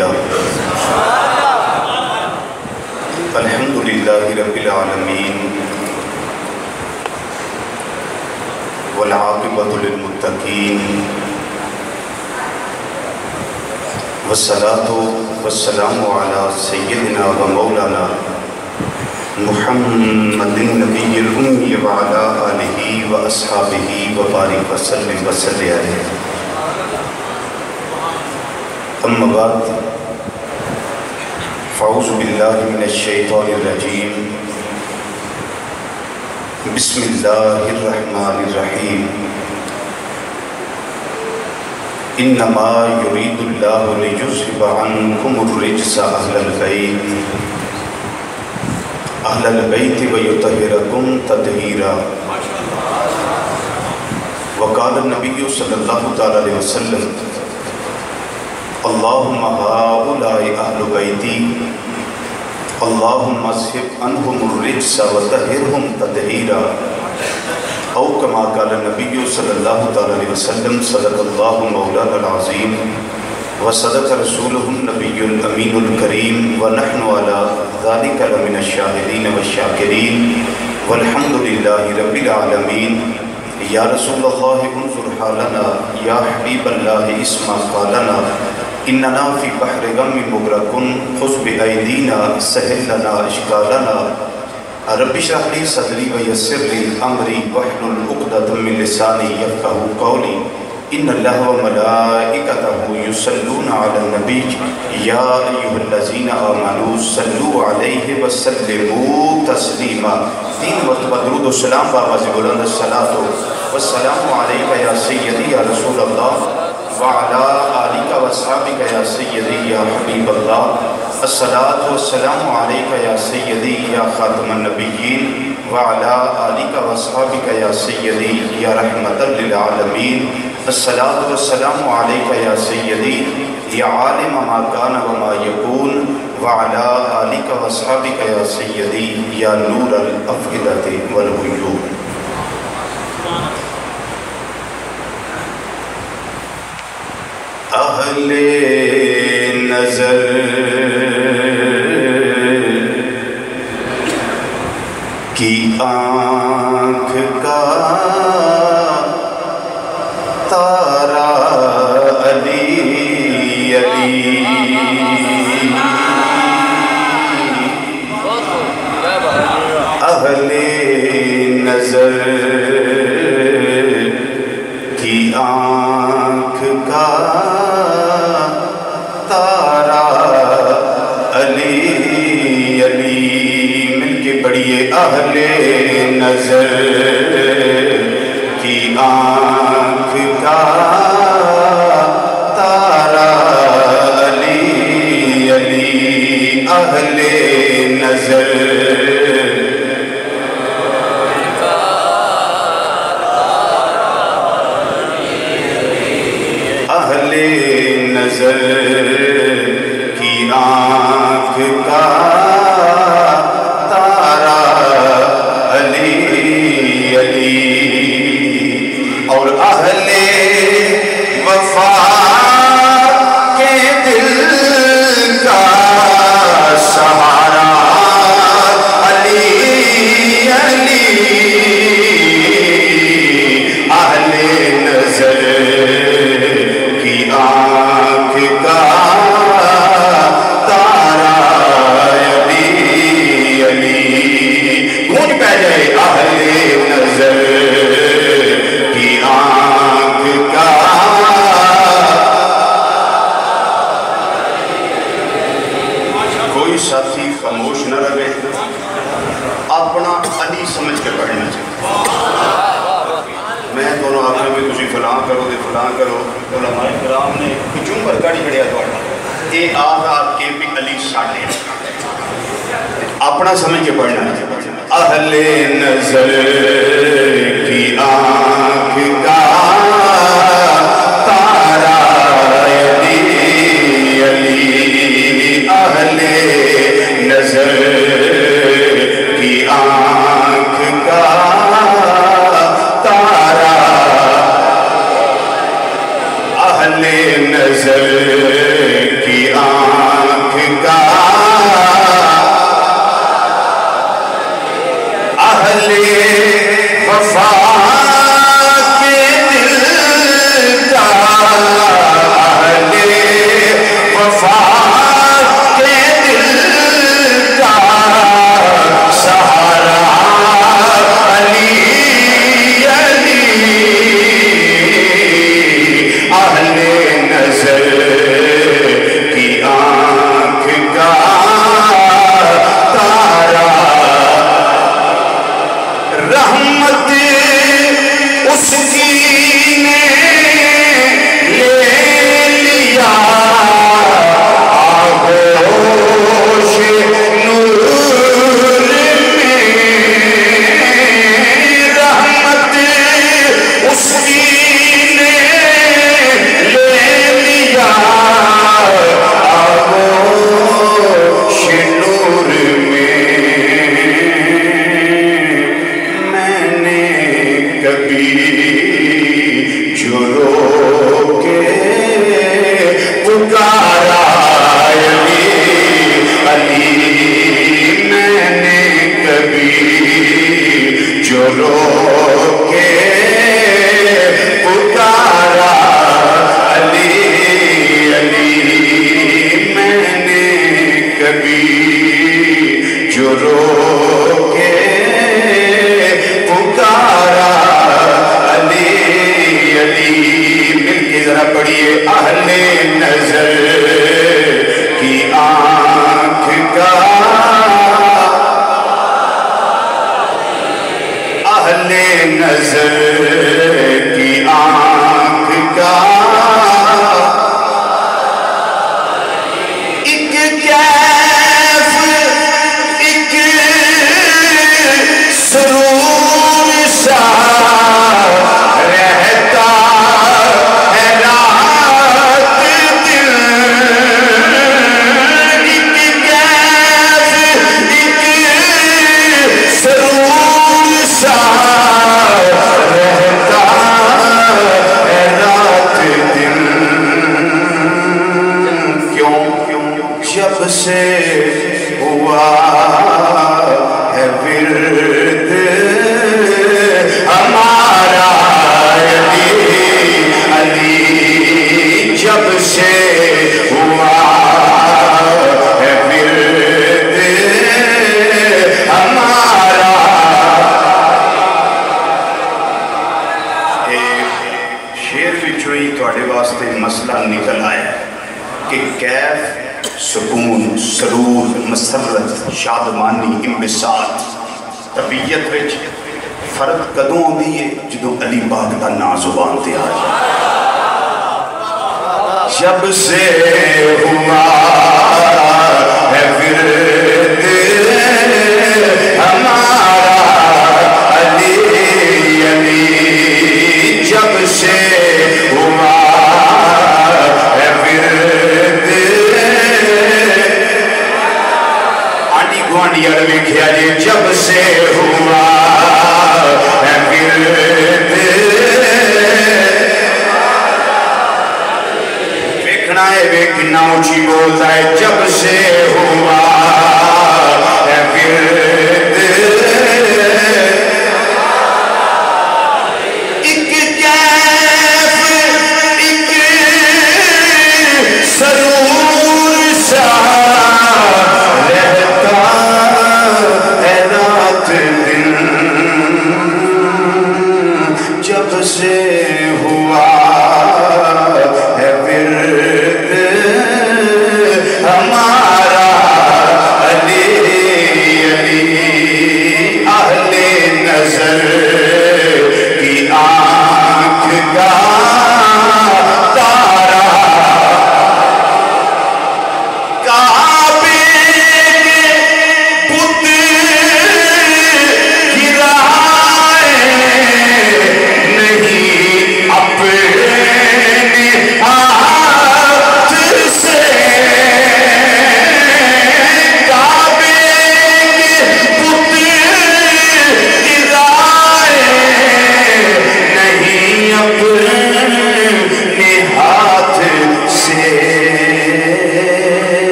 للہ الحمدللہ رب العالمین والعاقبۃ للمتقین والصلاة والسلام علی سیدنا و مولانا محمد النبی الأمی وعلی آلہ و اصحابہ وبارک وسلم وصلی علیہ. اما بعد فاعوذ باللہ من الشیطان الرجیم بسم اللہ الرحمن الرحیم. انما یرید اللہ لیذہب عنکم الرجس اہل البیت ویطہرکم تطہیرا. وقال النبی صلی اللہ تعالی علیہ وسلم اللہم ہؤلاء اہل بیتی اللہم اذہب عنہم الرجس وطہرہم تطہیرا. او کما قال النبی صلی اللہ تعالی علیہ وسلم صدق اللہ مولانا العظیم وصدق رسولہ النبی الامین الکریم ونحن علی ذلک لمن الشاہدین والشاکرین والحمدللہ رب العالمین. یا رسول اللہ انظر حالنا یا حبیب اللہ اسمع قالنا اننا فی بحر غم مغرقن خذ بایدینا سہل لنا اشکالنا. رب اشرح لی صدری ویسر لی امری واحلل عقدۃ من لسانی یفقہوا قولی. ان اللہ وملائکتہ یصلون علی النبی یا ایھا الذین آمنوا صلوا علیہ وسلموا تسلیما. 3 مرتبہ درود و سلام بآواز بلند الصلاۃ والسلام علیک یا سیدی یا رسول اللہ وعلی آلک واصحابک یا سیدی یا حبیب اللہ. الصلاۃ والسلام علیک یا سیدی یا خاتم النبیین وعلی آلک واصحابک یا سیدی یا رحمۃ للعالمین. الصلاۃ والسلام علیک یا سیدی یا عالم ما کان وما یکون وعلی آلک واصحابک یا سیدی یا نور الافئدۃ والغیوب. اہل نظر کی آنکھ کا تارا علی علی. اہل نظر کی آنکھ کا تارا علی علی. مل کے پڑھیے. اہل نظر کی آنکھ کا تارا علی علی. اہل نظر اہل نظر کی آنکھ کا تارا علی علی. اور اہل وفا کے دل کا سہارا علی علی. اہل نظر کی آنکھ کا تارا علی علی. گونج پہ جائے. اہل نظر کی آنکھ کا کوئی ساتھی خاموش نہ رہے. اپنا علی سمجھ کے پڑھنا چاہیے. میں دونوں آخر میں تسی فلاں کرو دے فلاں کرو. علماء کرام نے کچھوں پر کڑی کڑیا دوڑا اے آغا کے بھی علی ساڑھے اپنا سمجھ کے پڑھنا ہے. اہل نظر کی آنکھ کا تارا علی علی. اہل نظر کی آنکھ کا تارا اہل نظر کی آنکھ وفا کے دل کا اہل وفا کے دل کا سہارا علی علی اہل نظر کی آنکھ کا تارا رحمت اس کی نے لے لیا آغوش نور میں رحمت اس کی نے لے لیا آغوش نور میں میں نے کبھی جو رو کے پکارا علی علی میں نے کبھی جو رو کے پکارا علی علی میں نے کبھی جو رو کے پکارا علی علی مل کے ذرا پڑھیے اہل نظر کی آنکھ کا اہل نظر کی آنکھ کا ایک کیف ایک سرور سا رہتا ہے رات دل ایک کیف ایک سرور سا رہتا ہے رات دل کیوں جب سے ہوا ہے ورد ہمارا علی علی جب سے ہوا ہے ورد ہمارا شیر وچوں ہی تواڈے واسطے مسئلہ نکل آیا کہ کیف سکون سرور مسرت شادمانی انبساط طبیعت وچ فرق کدوں آندی ہے جدوں علی پاک دا نام زبان تے آ جائے جب سے ہوا ہے ورد ہمارا علی علی جب سے ہوا ہے ورد آنٹی گوانڈی اڑوے کھیا جے جب سے ہوا ہے ورد ویکھنا ہے ویکھنا اونچی بولتا ہے جب سے ہوا ہے ورد ایک کیف ایک سرور سا رہتا ہے رات دن جب سے ہوا ہے ورد ہمارا علی علی اہل نظر کی آنکھ کا تارا کعبے کے بت گرائے نہیں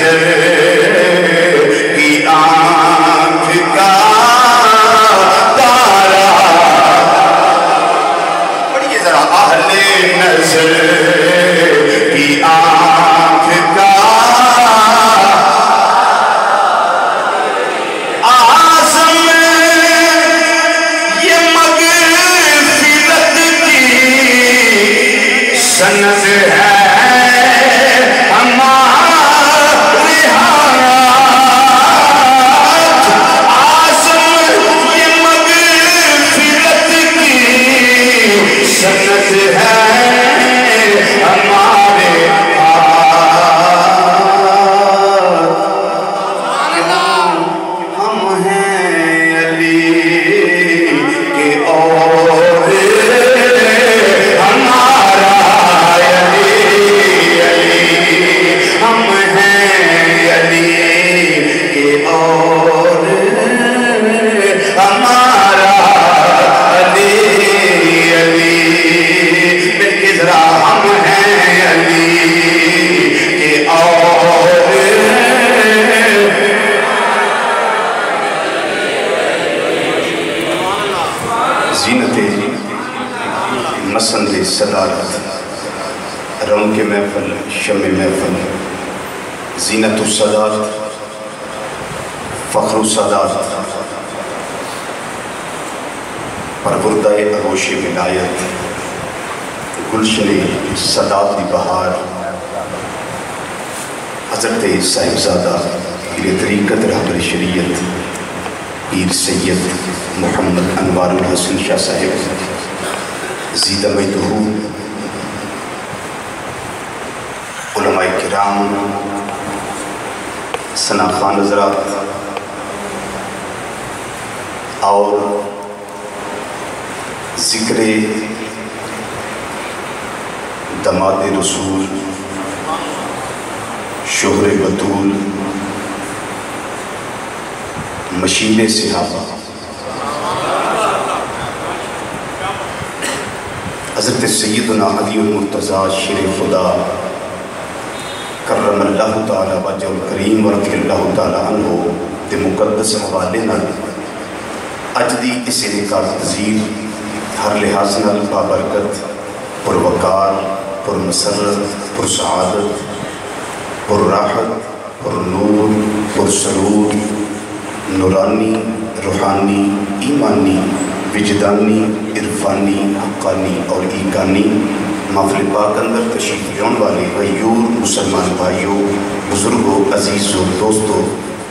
نظر کی آنکھ کا تارا، پڑھیے ذرا، اہل نظر کی آنکھ کا آزم، یہ مغفرت کی سند ہے صدارت، رونق محفل، شمع محفل، زینت الصدارت، فخر الصدارت، پروردہ اغوش ولایت، گلشن صدارت دی بہار، حضرت صاحبزادہ پیر طریقت رہبر شریعت پیر سید محمد انوار الحسن شاہ صاحب زیدہ میدہو، علماء کرام، ثنا خان حضرات اور ذکر دماد رسول، شہر بطول، مشیر صحابہ، حضرت سیدنا علی المرتضیٰ شیر خدا کرم اللہ تعالیٰ وجہ الکریم ورضی اللہ تعالیٰ عنہ دے مقدس حوالے نال اج دی اس انعقاد پذیر ہر لحاظ نال بابرکت، پروقار، پرمسرت، پرسعادت، پرراحت، پرنور، پرسرور، نورانی، روحانی، ایمانی، وجدانی، عرفانی، حقانی اور ایقانی محفل پاک اندر تشریف لیون والے غیور مسلمان بھائیوں، بزرگوں، عزیزوں، دوستوں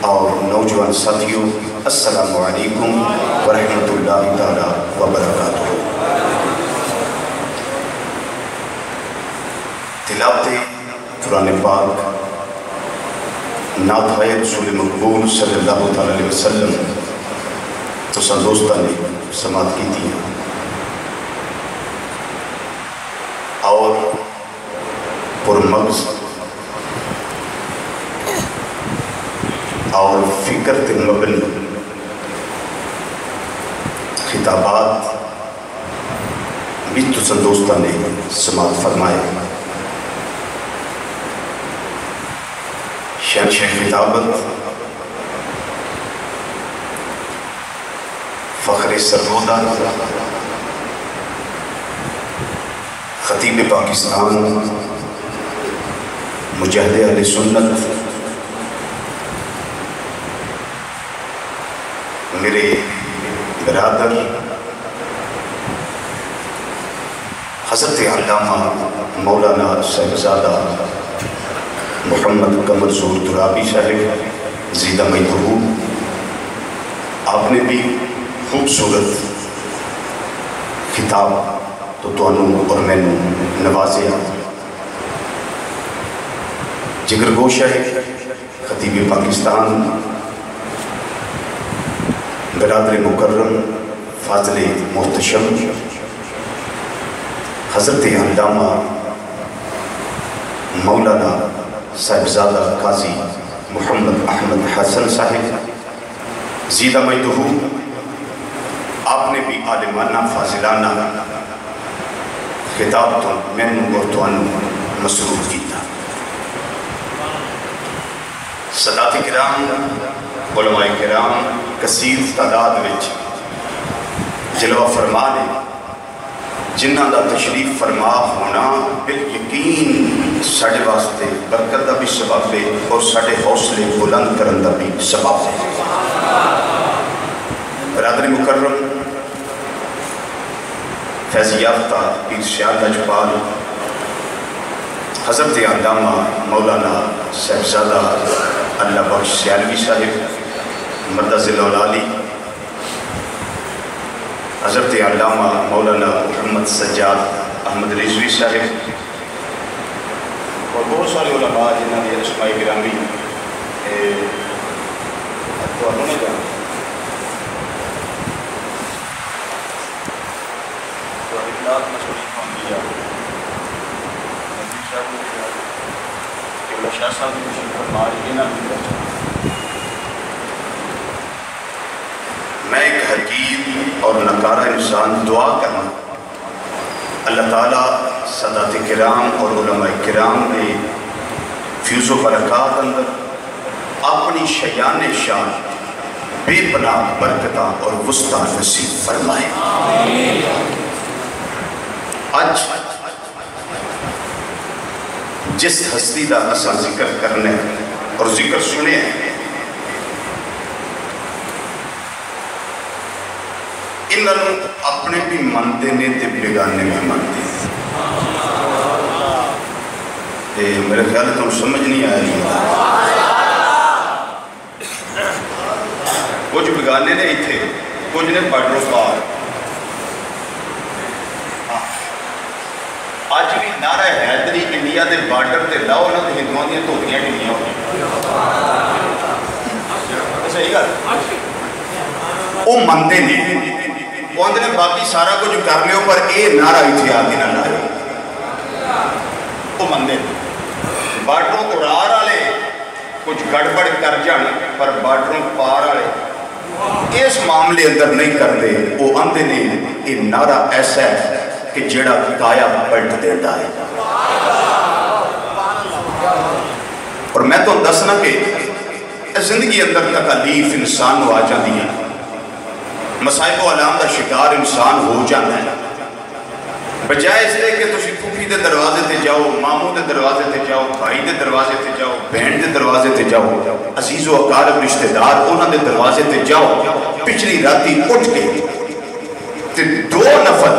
اور نوجوان ساتھیوں، السلام علیکم ورحمۃ اللہ تعالی وبرکاتہ۔ تلاوت قرآن پاک، نعت رسول مقبول صلی اللہ تعالی علیہ وسلم تو دوستہ نے سماعت کی تھی اور پرمغز اور فکر مبنی خطابات بھی تو دوستہ نے سماعت فرمائے۔ شہنشاہ خطابت فخر سرگودہ، خطیب پاکستان، مجاہد اہل سنت، میرے برادر حضرت علامہ مولانا صاحبزادہ محمد قمر ظہور ترابی صاحب زیدہ میدہو، آپ نے بھی خوبصورت خطاب تو تانوں اور میں نوازیا۔ جگر گوشہ خطیب پاکستان، برادر مکرم، فاضل محتشم، حضرت علامہ مولانا صاحبزادہ قاضی محمد احمد حسن صاحب زیدہ میدہو، آپ نے بھی عالمانہ فاضلانہ خطاب تو میں اور تانوں مسرور کیتا۔ سادات کرام علماء کرام کثیر تعداد وچ جلوہ فرما نے جنہ دا تشریف فرما ہونا بالیقین ساڑھے واسطے برکت دا بھی سبب ہے اور ساڑھے حوصلے بلند کرن دا بھی سبب ہے۔ برادری مکرم فیض یافتہ پیر سیال لجپال حضرت علامہ مولانا صاحبزادہ اللہ بخش سیالوی صاحب مرکز العلی، حضرت علامہ مولانا محمد سجاد احمد رضوی صاحب اور بہت سارے علماء جنہوں نے اسماء گرامی تو انہوں نے جانا تو اطلاعات مسئولی کون دیا نبی صاحب نے کیا کہ اللہ شاہ صاحب نے مشکل فرما رہی نہ بھی بچا۔ میں ایک حقیر اور نکارہ انسان دعا کرنا اللہ تعالیٰ سادات کرام اور علماء کرام نے فیض و برکات اندر اپنی شیان شان بے پناہ برکتہ اور وسطہ نصیب فرمائے۔ آج جس ہستی دا اسا ذکر کرنے اور ذکر سنے انہوں اپنے بھی منتے نے تے بیگانے میں منتے تے میرے خیال ہے تو سمجھ نہیں آئی کچھ بیگانے نے ہی تھے کچھ نے بارڈروں پار آج بھی نعرہ حیدری انڈیا دے بارڈر تے لاؤ نہ تے ہندوان دیا دھوتیاں ڈنیاں ہوئی صحیح گا وہ منتے نے وہ اندر باقی سارا کچھ کر لیو پر اے نعرہ اتھے آگے نہ لائے وہ مندے بارڈروں کو رار آلے کچھ گڑبڑ کر جانے پر بارڈروں پار آلے اس معاملے اندر نہیں کرتے وہ اندر نے یہ نعرہ ایسا ہے کہ جڑا کایا پلٹ دیتا ہے۔ اور میں تو دسنا کہ زندگی اندر تکالیف انسان ہو آ جاتی ہیں، مسائب و علام دا شکار انسان ہو جاتا ہے، بجائے اس لئے کہ تسی پھوپھی دے دروازے تے جاؤ، ماموں دے دروازے تے جاؤ، بھائی دے دروازے تے جاؤ، بہن دے دروازے تے جاؤ، عزیز و اقارب رشتہ دار انہاں دے دروازے تے جاؤ، پچھلی راتی اٹھ کے تے دو نفر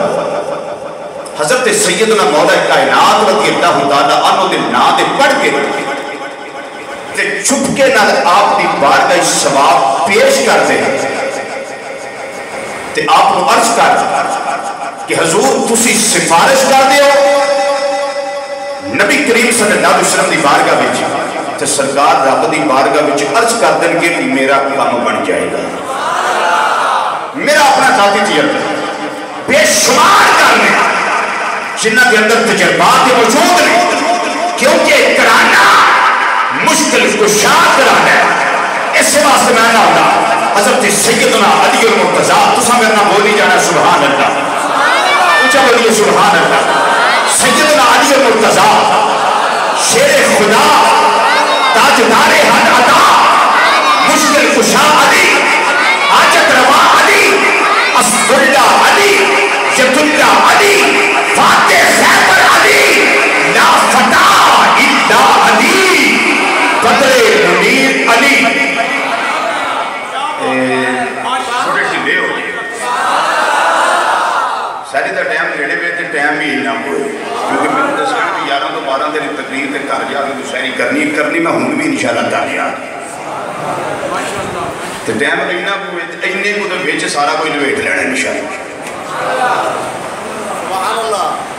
حضرت سیدنا مولا کائنات رضی اللہ تعالیٰ عنہ دے نا دے پڑھ کے تے چھپ کے نہ آپ دی بارگاہ ثواب پیش کر دے تے آپ کو عرض کر کہ حضور تسی سفارش کر دے ہو نبی کریم صلی اللہ علیہ وسلم دی بارگاہ وچ تے سرکار رب دی بارگاہ وچ عرض کر دیں کہ میرا کام بن جائے گا، میرا اپنا ذاتی تجربہ بے شمار کرنے جنہ کے اندر تجربات موجود ہیں کیونکہ کرانا مشکل کشا کرانا ہے۔ اس واسطے میں نہ ہوتا حضرت سیدنا علی المرتضیٰ تسا میرے نام بولی جانا سبحان اللہ، اونچا بولیے سبحان اللہ۔ سیدنا علی المرتضیٰ شیر خدا تاجدار حد عطا مشکل کشا علی حاجت روا علی اسد اللہ علی جد اللہ علی فاتح خیبر علی لا فتح الا علی بدر منیر علی۔ چھوٹے ٹھنڈے ہو گئے ساری دا ٹائم لیڑے پہ تے ٹائم بھی نہ ہوئے کیونکہ میں نے دسنا کہ 11 تو 12 دن تقریر تے کر جا کے دوسری کرنی میں ہوں بھی انشاءاللہ تعالیٰ تے ٹائم لینا ہوئے اینے کو تو بیچ سارا کوئی لویٹ لینا انشاءاللہ۔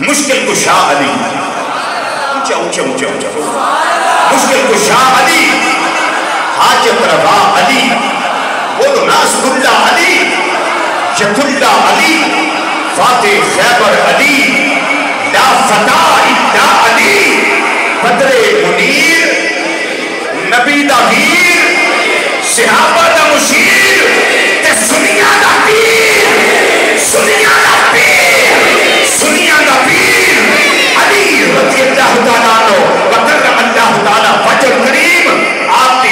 مشکل کشا علی اونچا اونچا اونچا اونچا مشکل کشا علی حاجت روا علی بولو ناصر اللہ علی جد اللہ علی فاتح خیبر علی لا فتح الا علی بدر منیر نبی دا ویر صحابہ دا مشیر تے سنیا دا پیر سنیا دا پیر سنیا دا پیر علی رضی اللہ تعالیٰ عنہ وکرم اللہ تعالیٰ وجہ کریم آپ کی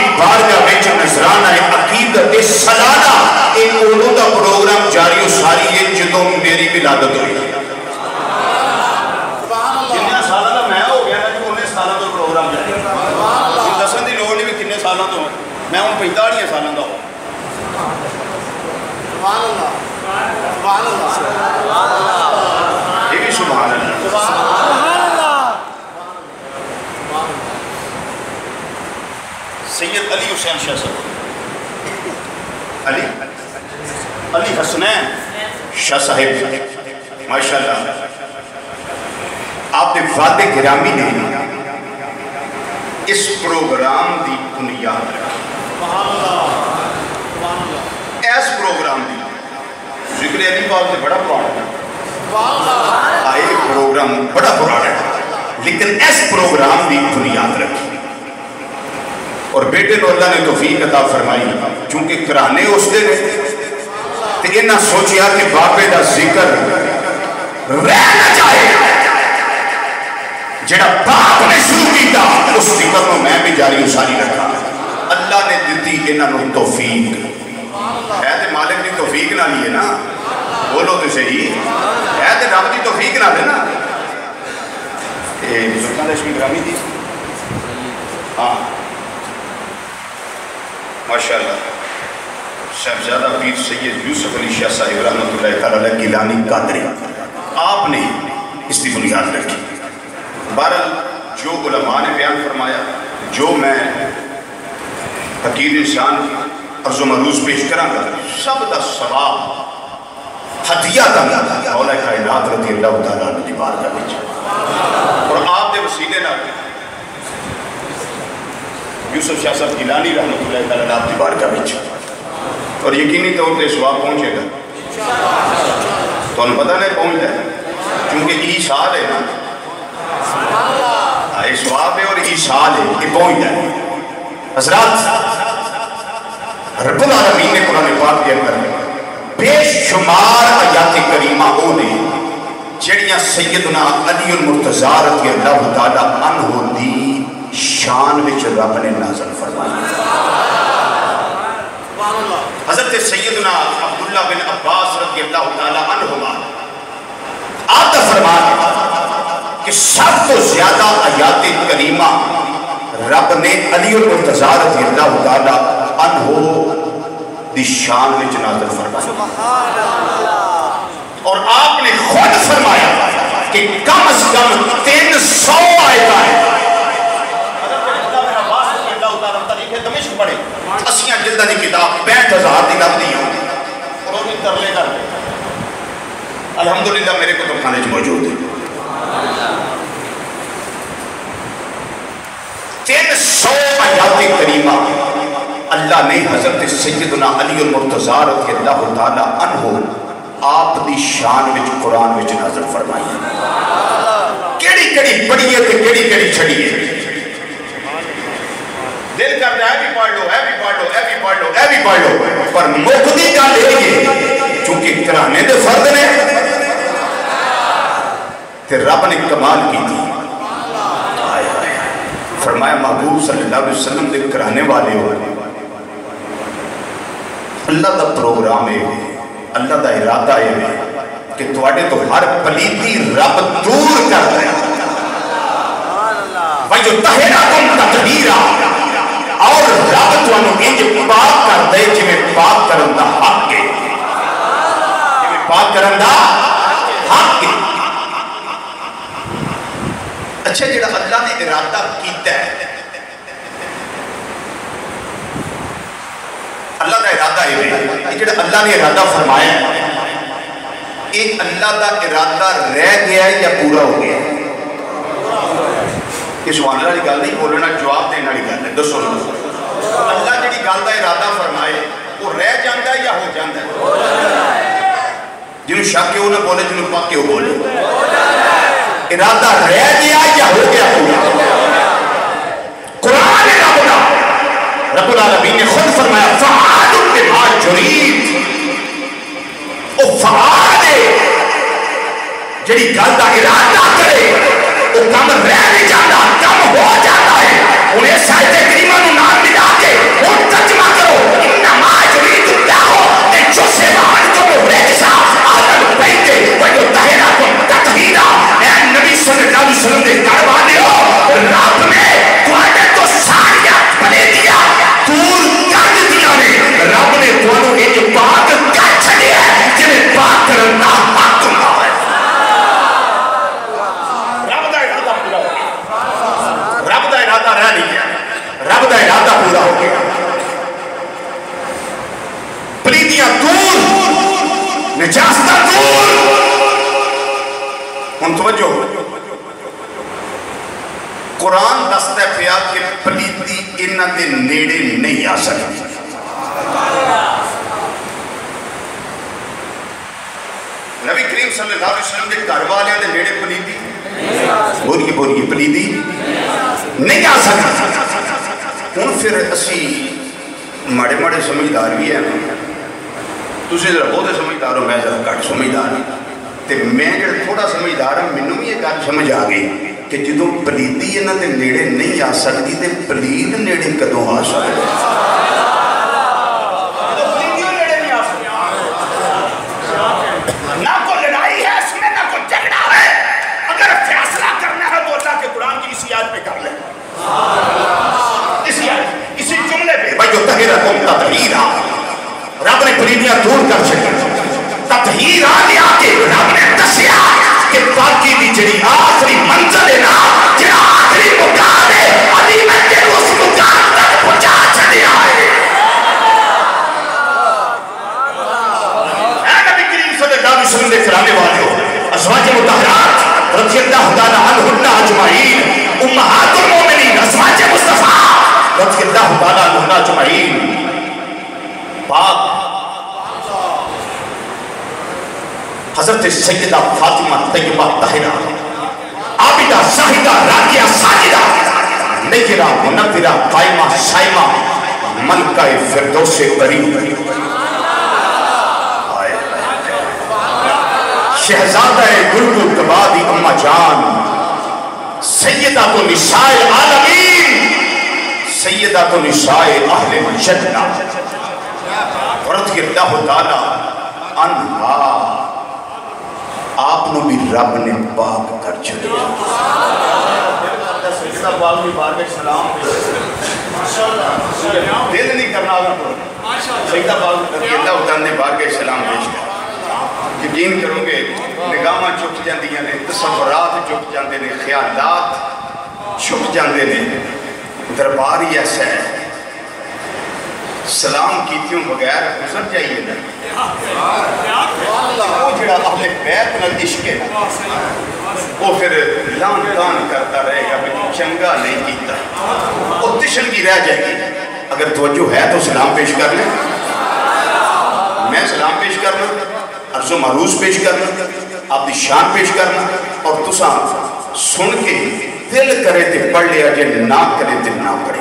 سالوں تو میں ہوں 45 سالوں کا ہوں. یہ بھی سبحان اللہ. سید علی حسین شاہ صاحب علی حسنین شاہ صاحب ماشاءاللہ آپ نے وعدے گرامی نے اس پروگرام دی بنیاد رکھی. اس پروگرام دی ذکر علی پاک سے بڑا پرانا ہے. آئے پروگرام بڑا پرانا ہے لیکن اس پروگرام دی بنیاد رکھی. اور بیٹے کو اللہ نے توفیق عطا فرمائی چونکہ کرانے اس دے گئے تو انہاں سوچیا کہ باپے دا ذکر رہ نہ جائے. جڑا باپ نے شروع کیتا اس ذکر کو میں بھی جاری ساری رکھا. اللہ نے دیتی انہاں نو توفیق ہے تے مالک دی توفیق نہ لیے نا. بولو تو صحیح ہے تے رب دی توفیق نہ لے نا. اے بزرگاں دا شمی گرامی دی ہاں ماشاءاللہ صاحبزادہ پیر سید یوسف علی شاہ صاحب رحمۃ اللہ تعالی گیلانی قادری آپ نے اس کی بنیاد رکھی. بہرحال جو علماء نے بیان فرمایا جو میں حقیر انسان عرض و معروض پیش کراں گا سب دا ثواب ہدیہ دا مولا کائنات رضی اللہ تعالیٰ عنہ دی بارگاہ وچ اور آپ دے وسیلے نال یوسف شاہ صاحب گیلانی رحمۃ اللہ تعالیٰ عنہ دی بارگاہ وچ اور یقینی طور پہ ثواب پہنچے گا. تو انہوں پتہ نہیں پہنچتا ہے کیونکہ ایصال ہے نا. ثواب ہے اور ایصال ہے یہ پہنچتا ہے. حضرات رب العالمین نے قرآن پاک کے اندر بے شمار آیات کریمہ او نے جڑیاں سیدنا علی المرتضیٰ رضی اللہ تعالیٰ عنہ دی شان وچ رب نے نازل فرمائی. حضرت سیدنا عبداللہ بن عباس رضی اللہ تعالیٰ عنہما آپ کا فرمان کہ سب تو زیادہ آیات کریمہ رب نے علی المرتضیٰ رضی اللہ تعالیٰ عنہ دی شان وچ نازل فرمائی. اور آپ نے خود فرمایا کہ کم از کم 300 آیتیں ہیں. دمشق پڑھے اسیاں جلدہ دی کتاب 65,000 دی لگ دی ہوں اور وہ بھی ترلے کر لے. الحمدللہ میرے کتب خانے جو موجود ہے. 300 آیات کریمہ اللہ نے حضرت سیدنا علی المرتضیٰ رضی اللہ تعالیٰ عنہ آپ دی شان وچ قرآن وچ نازل فرمائی. کیڑی کیڑی پڑھیے تے کیڑی کیڑی چھڑیے. دل کرتا ہے بھی پڑھ لو ہے بھی پڑھ لو ہے بھی پڑھ لو ہے بھی پڑھ لو پر مقدی کا لے گئے چونکہ کرانے دے فرد نے تے رب نے کمال کی تھی. فرمایا محبوب صلی اللہ علیہ وسلم دے کرانے والے ہو اللہ دا پروگرام ہے اللہ دا ارادہ ہے کہ تواڈے تو ہر پلیتی رب دور کر دے. وَيُطَهِّرَكُمْ تَطْهِيرًا اور رب تانوں انج پاک کر دے جویں پاک کرن دا حق ہے. جویں پاک کرن دا حق ہے. اچھا جڑا اللہ نے ارادہ کیتا ہے اللہ دا ارادہ ہے جڑا اللہ نے ارادہ فرمایا ایک اللہ دا ارادہ رہ گیا ہے یا پورا ہو گیا ہے. یہ سوال اللہ کی گل نہیں بولنا جواب دینا کی گل ہے. دسو اللہ جڑی گل دا ارادہ فرمائے وہ رہ جاتا ہے یا ہو جاتا ہے. جنہوں شک کیوں نہ بولے جنہوں پاک کیوں بولے ارادہ رہ گیا یا ہو گیا پورا. قرآن رب العالمین نے خود فرمایا فعال لما یرید. او فعال ہے جڑی گل دا ارادہ کرے وہ کم رہ نہیں جاتا کم ہو جاتا ہے. انہیں سائد کریمہ نو نام ملا کے وہ ترجمہ کرو انما یرید اللہ لیجزیکم الرجس اہل البیت ویطہرکم تطہیرا. اے نبی صلی اللہ علیہ وسلم نے گھر والے ہو رب نے تواڈے تو ساری پلیتیاں نجاست دور. ان توجہ قرآن دستا پیا کہ پلیتی انہاں دے نیڑے نہیں آ سکتی. نبی کریم صلی اللہ علیہ وسلم دے گھر والے دے نیڑے پلیتی بولیے پلیتی نہیں آ سکتی. ہن پھر اسی ماڑے ماڑے سمجھدار بھی ہیں، تسی ذرا بہت سمجھدار ہو، میں ذرا گھٹ سمجھدار ہوں، تے میں جڑا تھوڑا سمجھدار ہوں مینوں بھی یہ گل سمجھ آ گئی کہ جدوں پلیتی انہاں دے نیڑے نہیں آ سکتی تے پلید نیڑے کدوں آ سکتی؟ نہ کوئی لڑائی ہے اس میں، نہ کوئی جھگڑا ہے. اگر فیصلہ کرنا ہے تو اللہ کے قرآن کی اسی آیت پہ کر لیں، اسی آیت، اسی جملے پہ وَيُطَهِّرَكُمْ تَطْهِيرًا. رب نے پلیدیاں دور کر چھڑی. تطہیرہ لیا کے رب نے دسیا کہ پاکی دی جڑی آخری منزل ہے نا، جڑا آخری مقام ہے، ابھی میں تیرے اس مقام تک پہنچا چھڑیا ہے. اے نبی کریم صلی اللہ علیہ وسلم دے کرانے والے ہو، ازواج مطہرات رضی اللہ تعالی عنہن اجمعین، امہات المومنین ازواج مصطفیٰ رضی اللہ تعالی عنہن اجمعین، پاک حضرت سیدہ فاطمہ طیبہ طاہرہ عابدہ زاہدہ راکعہ ساجدہ نیرہ منورہ قائمہ شائمہ ملکہ فردوس کریم، شہزادہ گلگو کبادی اماں جان، سیدہ تو نساء العالمین، سیدہ تو نساء اہل جنہ رضی اللہ تعالی عنہا. آپ نو بھی رب نے پاک کر چھڑیا. سیدہ پاک بھی بارگاہ سلام دل نہیں کرنا آگا پڑھا. سیدہ پاک رضی اللہ تعالی نے بارگاہ سلام پیش کر. یقین کروں گے نگاہاں چک جاندیاں نے، تصورات چک جاندے نے، خیالات چک جاندے نے. دربار ہی ایسا ہے، سلام کیتیوں بغیر گزر جائیے نا. وہ جڑا اہل بیت نال عشق ہے وہ پھر لان تان کرتا رہے گا، چنگا نہیں کیتا، وہ تشنگی رہ جائے گی. اگر توجہ ہے تو سلام پیش کر لیں. میں سلام پیش کرنا، عرض و معروض پیش کرنا، آپ دی شان پیش کرنا، اور تساں سن کے دل کرے تے پڑھ لیا جے نہ کرے تے نہ پڑھے.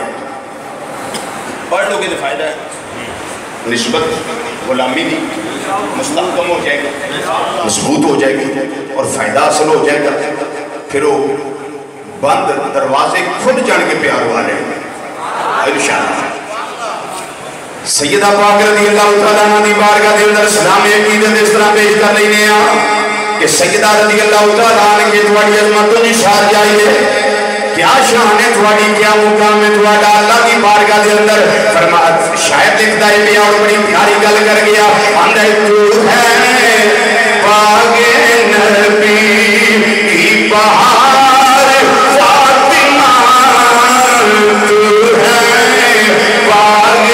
پڑھ لو گے تو فائدہ ہے. نسبت غلامی نہیں، مستحکم ہو جائے گا، مضبوط ہو جائے گی اور فائدہ حاصل ہو جائے گا. پھر وہ بند دروازے خود جان کے پیار والے انشاءاللہ. سیدہ پاک رضی اللہ تعالیٰ عنہ دی بارگاہ دے اندر سلام عقیدت اس طرح پیش کر لینے کہ سیدہ رضی اللہ تعالیٰ عنہ کی تواڈی عظمت تو نشار جائیے. کیا شان ہے تواڈی، کیا مقام ہے تواڈا اللہ کی بارگاہ دے اندر. فرمایا شاید لکھتا ہے بھی اور بڑی پیاری گل کر گیا، اندر تو ہے باغ نبی کی بہار فاطمہ، تو ہے باغ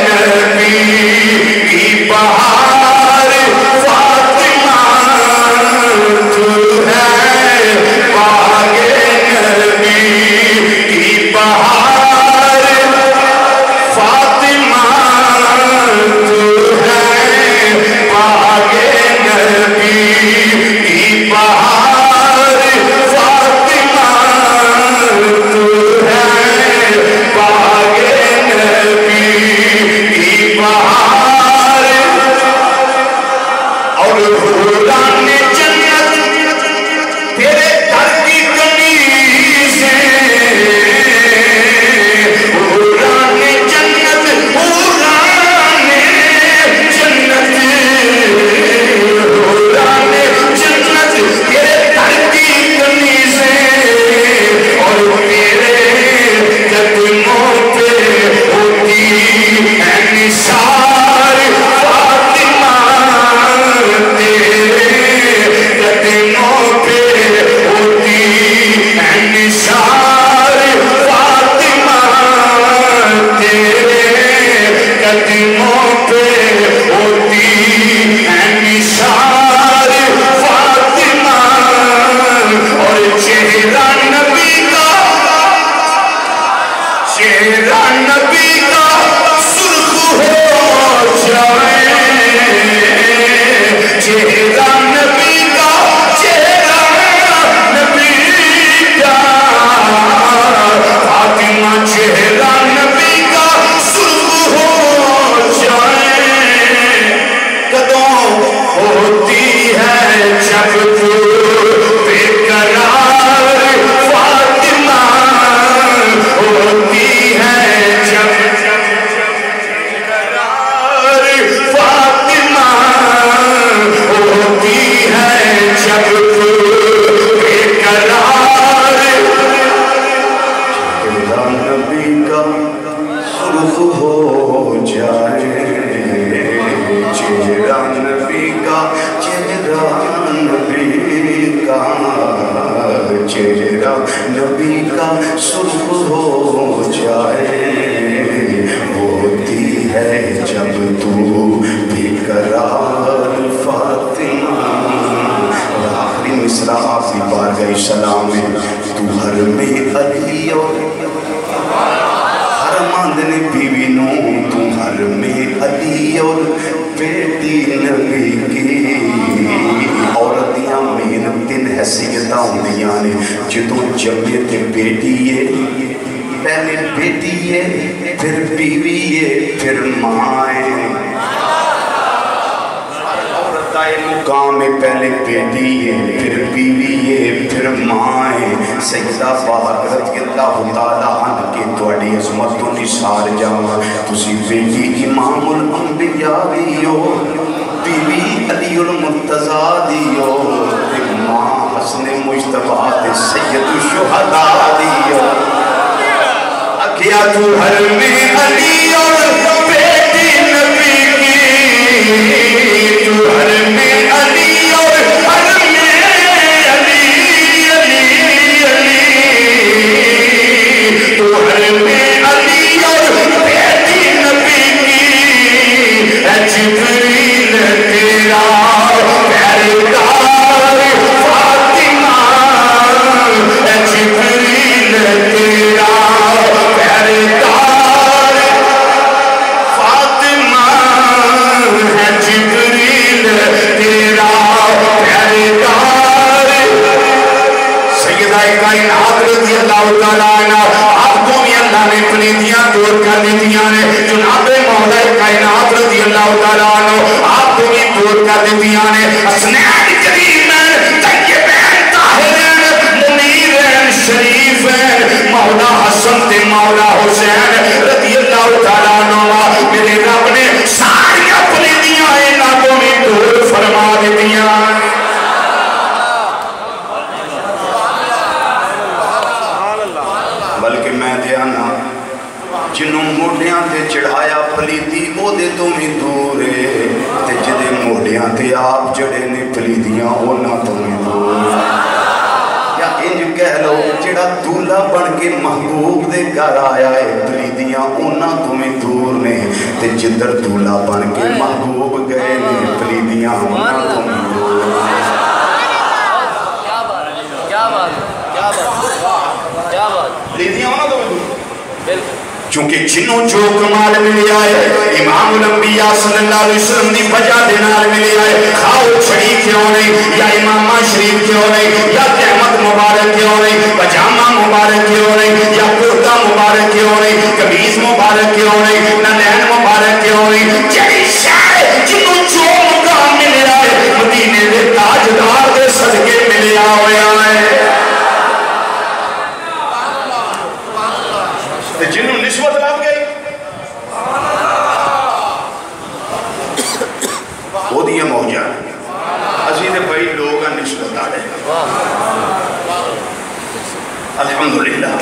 نبی کی بہار فاطمہ، تو ہے باغ نبی کی بہار فاطمہ، تو ہے باغ ہو جائے چہرہ نبی کا چہرہ نبی کا چہرہ نبی کا سرخ ہو جائے ہوتی ہے جب تو بھی قرار فاطمہ آخری مصرع آپ کی بارگاہ سلام میں تو ہر میں علی اور ہر ماندنے بیوی نو تو ہر میں علی اور بیٹی نبی کی عورتیاں میں تین حیثیتاں ہوندیاں نے جدوں جمعے تے بیٹی ہے پہلے بیٹی ہے پھر بیوی ہے پھر ماں ہے مقام میں پہلے بیٹی ہے پھر بیوی ہے پھر ماں ہے سیدہ پاک رضی اللہ تعالیٰ عنہ کے توڑی عظمتوں نثار جاؤں تسی بیٹی امام الانبیاء دیو بیوی علی المرتضیٰ دیو ماں حسن مجتبیٰ سید الشہداء دیو کیا تو ہر میں علی اور بیٹی نبی کی تو ہر میں علی اور ہر میں علی علی علی تو ہر میں علی اور بیٹی نبی کی اے جبریل تیرا پیردار فاطمہ اے جبریل تیرا کائنات رضی اللہ تعالیٰ عنہ آپ کو بھی اللہ نے پلیدیاں دور کر دیتیاں نے جناب مولا کائنات رضی اللہ تعالیٰ عنہ آپ کو بھی دور کر دیتیاں نے حسنین کریمین طیبین طاہرین منیرین شریفین مولا حسن تے مولا حسین رضی اللہ تعالیٰ عنہ میرے رب نے ساری پلیدیاں انہاں کو بھی دور فرما دیتیاں بلکہ میں دیانا جنہوں موڑیاں تے چڑھایا پلیدی او دے تو میں دور ہے تے جدے موڑیاں تے آپ جڑے نے پلیدیاں اونا تو میں دور یا انج کہہ لو جڑا دولہ بڑھ کے محبوب دے گھر آیا ہے پلیدیاں اونا تو میں دور نے تے جدر دولہ بڑھ کے محبوب گئے نے پلیدیاں اونا تو میں دور کیا بات کیا بات کیا بات لیدیاں ہونا تو میں چونکہ جنوں جو کمال ملے آئے امام الانبیاء صلی اللہ علیہ وسلم دی بجا دینار ملے آئے خواہ چھڑی کیوں نہیں یا امامہ شریف کیوں نہیں یا قیمت مبارک کیوں نہیں پجامہ مبارک کیوں نہیں یا کرتا مبارک کیوں نہیں قمیض مبارک کیوں نہیں نلین مبارک کیوں نہیں جڑی شاہ جنوں جو مقام ملے آئے مدینے دے تاجدار دے صدقے ملے آئے جنہوں نسبت لگ گئی وہ دیا موجہ عزیز بھائی لوگاں نسبت آ رہے الحمدللہ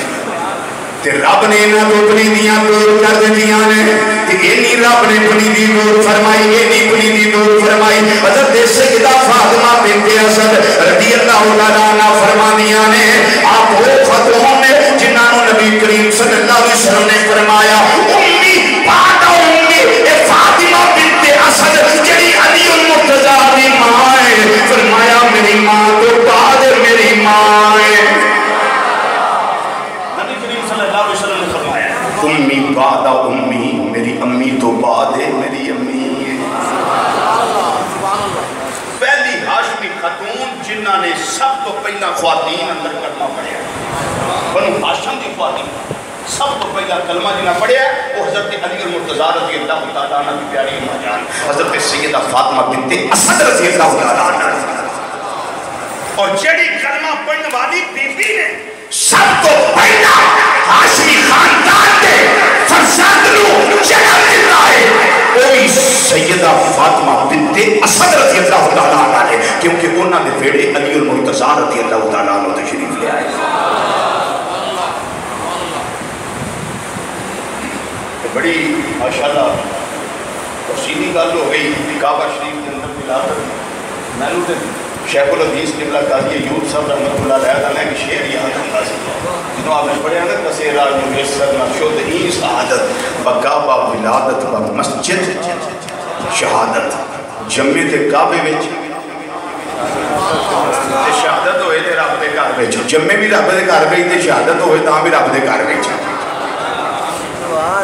تے رب نے نہ تو پلیدیاں دور کر دیاں نے تے اینی رب نے پلیدی دور فرمائی اینی پلیدی دور فرمائی حضرت سیدہ فاطمہ بنت اسد رضی اللہ تعالیٰ عنہ فرمانیاں نے آپ وہ خاتون نے جنہوں نبی کریم صلی اللہ علیہ وسلم نے فرمایا امی بعد امی اے فاطمہ بنت اسد جڑی علی المرتضیٰ دی ماں ہے فرمایا میری ماں تو بعد میری ماں ہے امی بعد امی میری امی تو بعد ہے میری امی ہے پہلی ہاشمی خاتون جنہ نے سب تو پہلا خواتین اندر کرنا پڑیا بنو ہاشم دی خواتین سب تو پہلا کلمہ جنہ پڑیا وہ حضرت علی المرتضیٰ رضی اللہ تعالیٰ عنہ کی پیاری اماں جان حضرت سیدہ فاطمہ بنت اسد رضی اللہ تعالیٰ عنہ اور جڑی کلمہ پڑھنے والی بی بی نے سب تو پہلا ہاشمی خاندان دے فرزند نو جنم دیتا ہے وہی سیدہ فاطمہ بنت اسد رضی اللہ تعالیٰ عنہ نے کیونکہ انہوں نے بیڑے علی المرتضیٰ رضی اللہ تعالیٰ عنہ تشریف لے آئے بڑی ماشاءاللہ تفصیلی گل ہو گئی کعبہ شریف کے اندر ولادت میں نے شیخ الحدیث قبلہ قاضی ایوب صاحب رحمۃ اللہ علیہ کا ایک شعر یاد ہوتا سی جنہوں آپ نے پڑھیا نا کسیرا میسر نہ شد ای سعادت بکعبہ ولادت بمسجد شہادت جمعے تے کعبے وچ تے شہادت ہوئے تے رب دے گھر وچ جمعے بھی رب دے گھر وچ تے شہادت ہوئے تاں بھی رب دے گھر وچ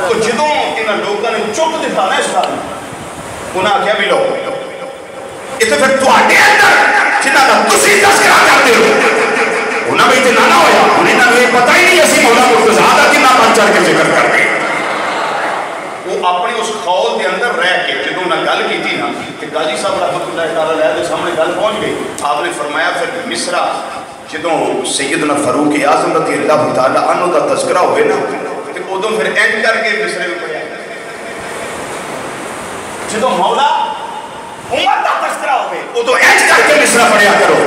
تو جدوں انہاں لوکاں نے چپ دکھانا اس گل انہاں آکھیا بھی لو یہ تو پھر تواڈے اندر جنہاں دا تسی تذکرہ کرتے ہو انہاں وچ تے نہ ہویا انہاں نوں یہ پتہ ہی نہیں اسی مولا مرتضیٰ دا کتنا بڑھ چڑھ کے ذکر کر رہے وہ اپنے اس خول دے اندر رہ کے جدوں نہ گل کیتی نا کہ قاضی صاحب رحمۃ اللہ تعالی علیہ دے سامنے گل پہنچ گئی آپ نے فرمایا پھر مصرع جدوں سیدنا فاروق اعظم رضی اللہ تعالی عنہ دا تذکرہ ہوئے نا تے ادوں پھر اینڈ کر کے مصرے میں پڑھیا جدوں مولا امت دا تذکرہ ہوئے ادوں اینڈ کر کے مصرع پڑھیا کرو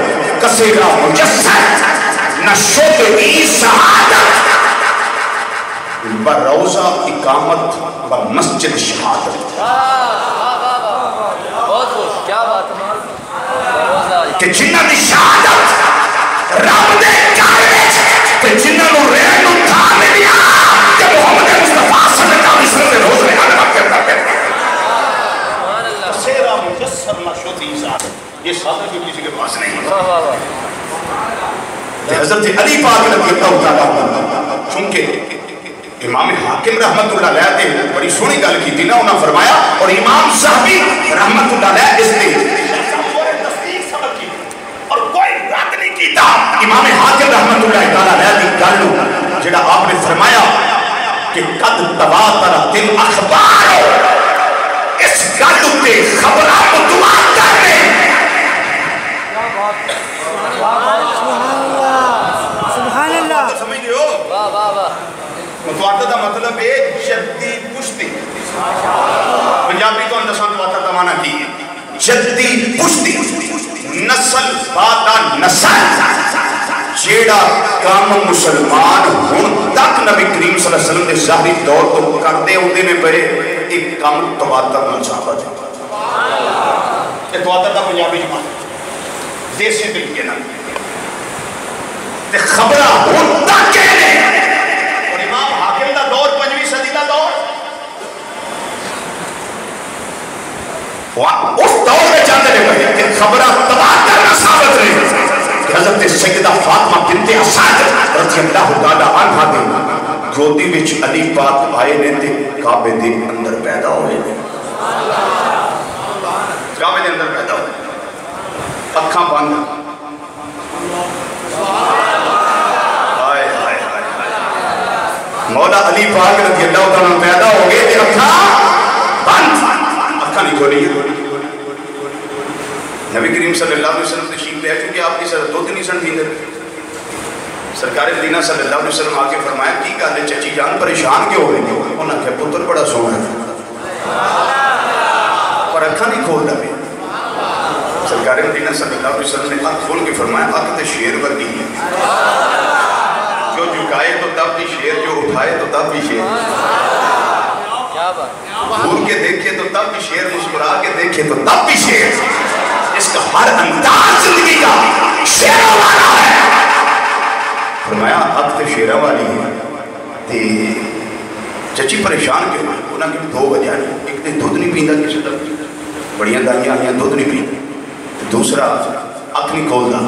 کسیرا مجسد نشد ای سعادت بروزہ اقامت بمسجد شہادت بہت خوش کیا بات ہے کہ جنہاں دی شہادت رب دے گھر وچ تے جنہاں نوں رہن نوں تھا ملیا کہ محمد مصطفیٰ صلی اللہ علیہ وسلم دے روز ریحان رب کرتا ہے سیرا مجسر نشد ای سعادت یہ سعادت بھی کسی کے پاس نہیں ہے حضرت علی پاک رضی اللہ تعالیٰ چونکہ امام حاکم رحمت اللہ علیہ نے بڑی سونی گل کی تھی نا انہوں نے فرمایا اور امام صاحبی رحمت اللہ علیہ اس نے اور کوئی رد نہیں کیتا امام حاکم رحمت اللہ علیہ کی گل جڑا آپ نے فرمایا کہ قد تواترت الاخبار اس گل تے خبراں متواتر نے سبحان اللہ سمجھ گئے ہو واہ واہ واہ متواتر دا مطلب ہے جدی پشتی پنجابی کو اندسان متواتر دا معنی کی ہے جدی پشتی نسل بعد نسل جیڑا کام مسلمان ہون تک نبی کریم صلی اللہ علیہ وسلم دے ظاہری دور تو کرتے ہوندے میں پہے ایک کام تواتر نہ ثابت ہے یہ تواتر دا پنجابی جمع دیسی طریقے نہ تے خبرہ ہون تک کہنے امام حاکم دا دور 5ویں صدی دا دور اس دور میں چاہتے ہیں کہ خبرہ تواتر نہ ثابت رہے کہ حضرت سیدہ فاطمہ بنت اسد رضی اللہ تعالی عنہا دے گودی وچ علی پاک آئے نے تے کعبے دے اندر پیدا ہوئے نے کعبے دے اندر پیدا ہوئے اکھاں بند مولا علی پاک رضی اللہ تعالیٰ پیدا ہو گئے تھے اکھاں بند اکھاں نہیں کھولی نبی کریم صلی اللہ علیہ وسلم تشریف لے چونکہ آپ کی سر دودھ نہیں سن دیندے سرکار مدینہ صلی اللہ علیہ وسلم آ کے فرمایا کی گل ہے چچی جان پریشان کیوں ہوئے انہوں نے کہا پتر بڑا سونا ہے پر اکھاں نہیں کھول رہے سرکار مدینہ صلی اللہ علیہ وسلم نے اکھ کھول کے فرمایا اکھ تے شیر ورگی ہے جو جھکائے تو تب بھی شیر جو اٹھائے تو تب بھی شیر گھور کے دیکھے تو تب بھی شیر مسکرا کے دیکھے تو تب بھی شیر اس کا ہر انداز زندگی کا شیروں والا ہے فرمایا حق تے شیروں والی ہے تے چچی پریشان کیوں ہے انہاں کی دو وجہ ہے ایک تے دودھ نہیں پیندا کسی طرح بڑیاں دائیاں آئیاں دودھ نہیں پیندا دوسرا اکھ نہیں کھولدا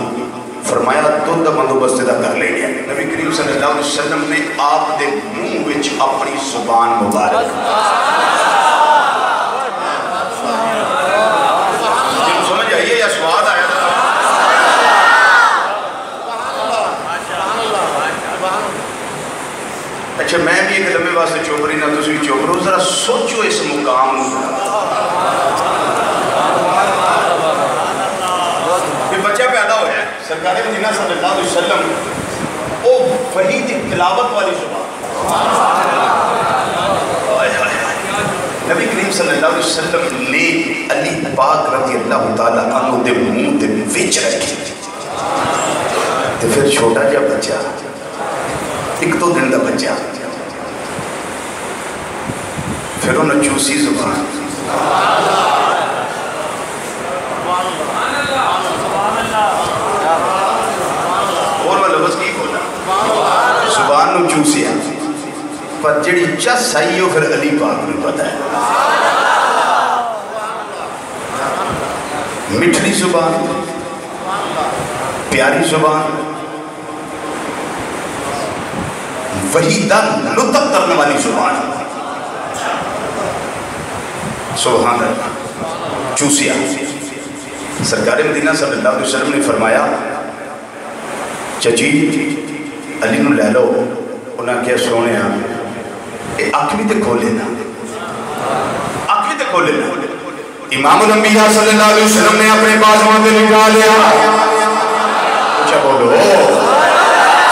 فرمایا دودھ دا بندوبست دا کر لے گیا نبی کریم صلی اللہ علیہ وسلم نے آپ دے منہ وچ اپنی زبان مبارک جن سمجھ آئیے یا سواد آیا تھا اچھا میں بھی ایک لمبے واسطے چوپ رہی نہ تسی چوپ رہو ذرا سوچو اس مقام سرکار مدینہ صلی اللہ علیہ وسلم او وحی دی تلاوت والی زبان نبی کریم صلی اللہ علیہ وسلم نے علی پاک رضی اللہ تعالیٰ عنہ دے منہ دے وچ رکھی تے پھر چھوٹا جا بچہ ایک دو دن دا بچہ پھر انہیں چوسی زبان. اور وہ لفظ کی بولا زبان نو چوسیا پر جڑی چس آئی ہو پھر علی پاک نے پتا ہے. مٹھڑی زبان, پیاری زبان, وہی دن لطف کرنے والی زبان. سبحان اللہ. چوسیا. سرکار مدینہ صلی اللہ علیہ وسلم نے فرمایا چچی علی نو لے لو. انہاں کیا سونے اکھ بھی تے کھولے نا, اکھ بھی تے کھولے نا. امام الانبیاء صلی اللہ علیہ وسلم نے اپنے بازوان پہ لٹا لیا. اچھا بولو.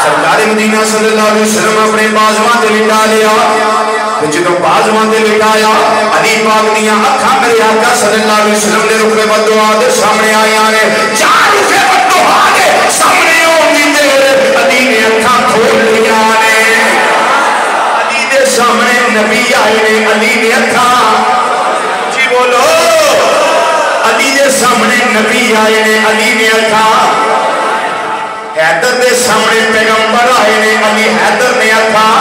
سرکار مدینہ صلی اللہ علیہ وسلم اپنے بازوان پہ لٹا لیا. جدو بازوان پہ لٹایا علی پاک دیاں اکھاں میرے آقا صلی اللہ علیہ وسلم نے رخ بددعا دے سامنے آیا نے. چار رخ بددعا دے سامنے ہوندی تے علی نے اکھاں کھول لیا نے. علی دے سامنے نبی آئے نے, علی نے اکھاں جی بولو. علی دے سامنے نبی آئے نے, علی نے اکھاں. حیدر دے سامنے پیغمبر آئے نے, علی حیدر نے اکھاں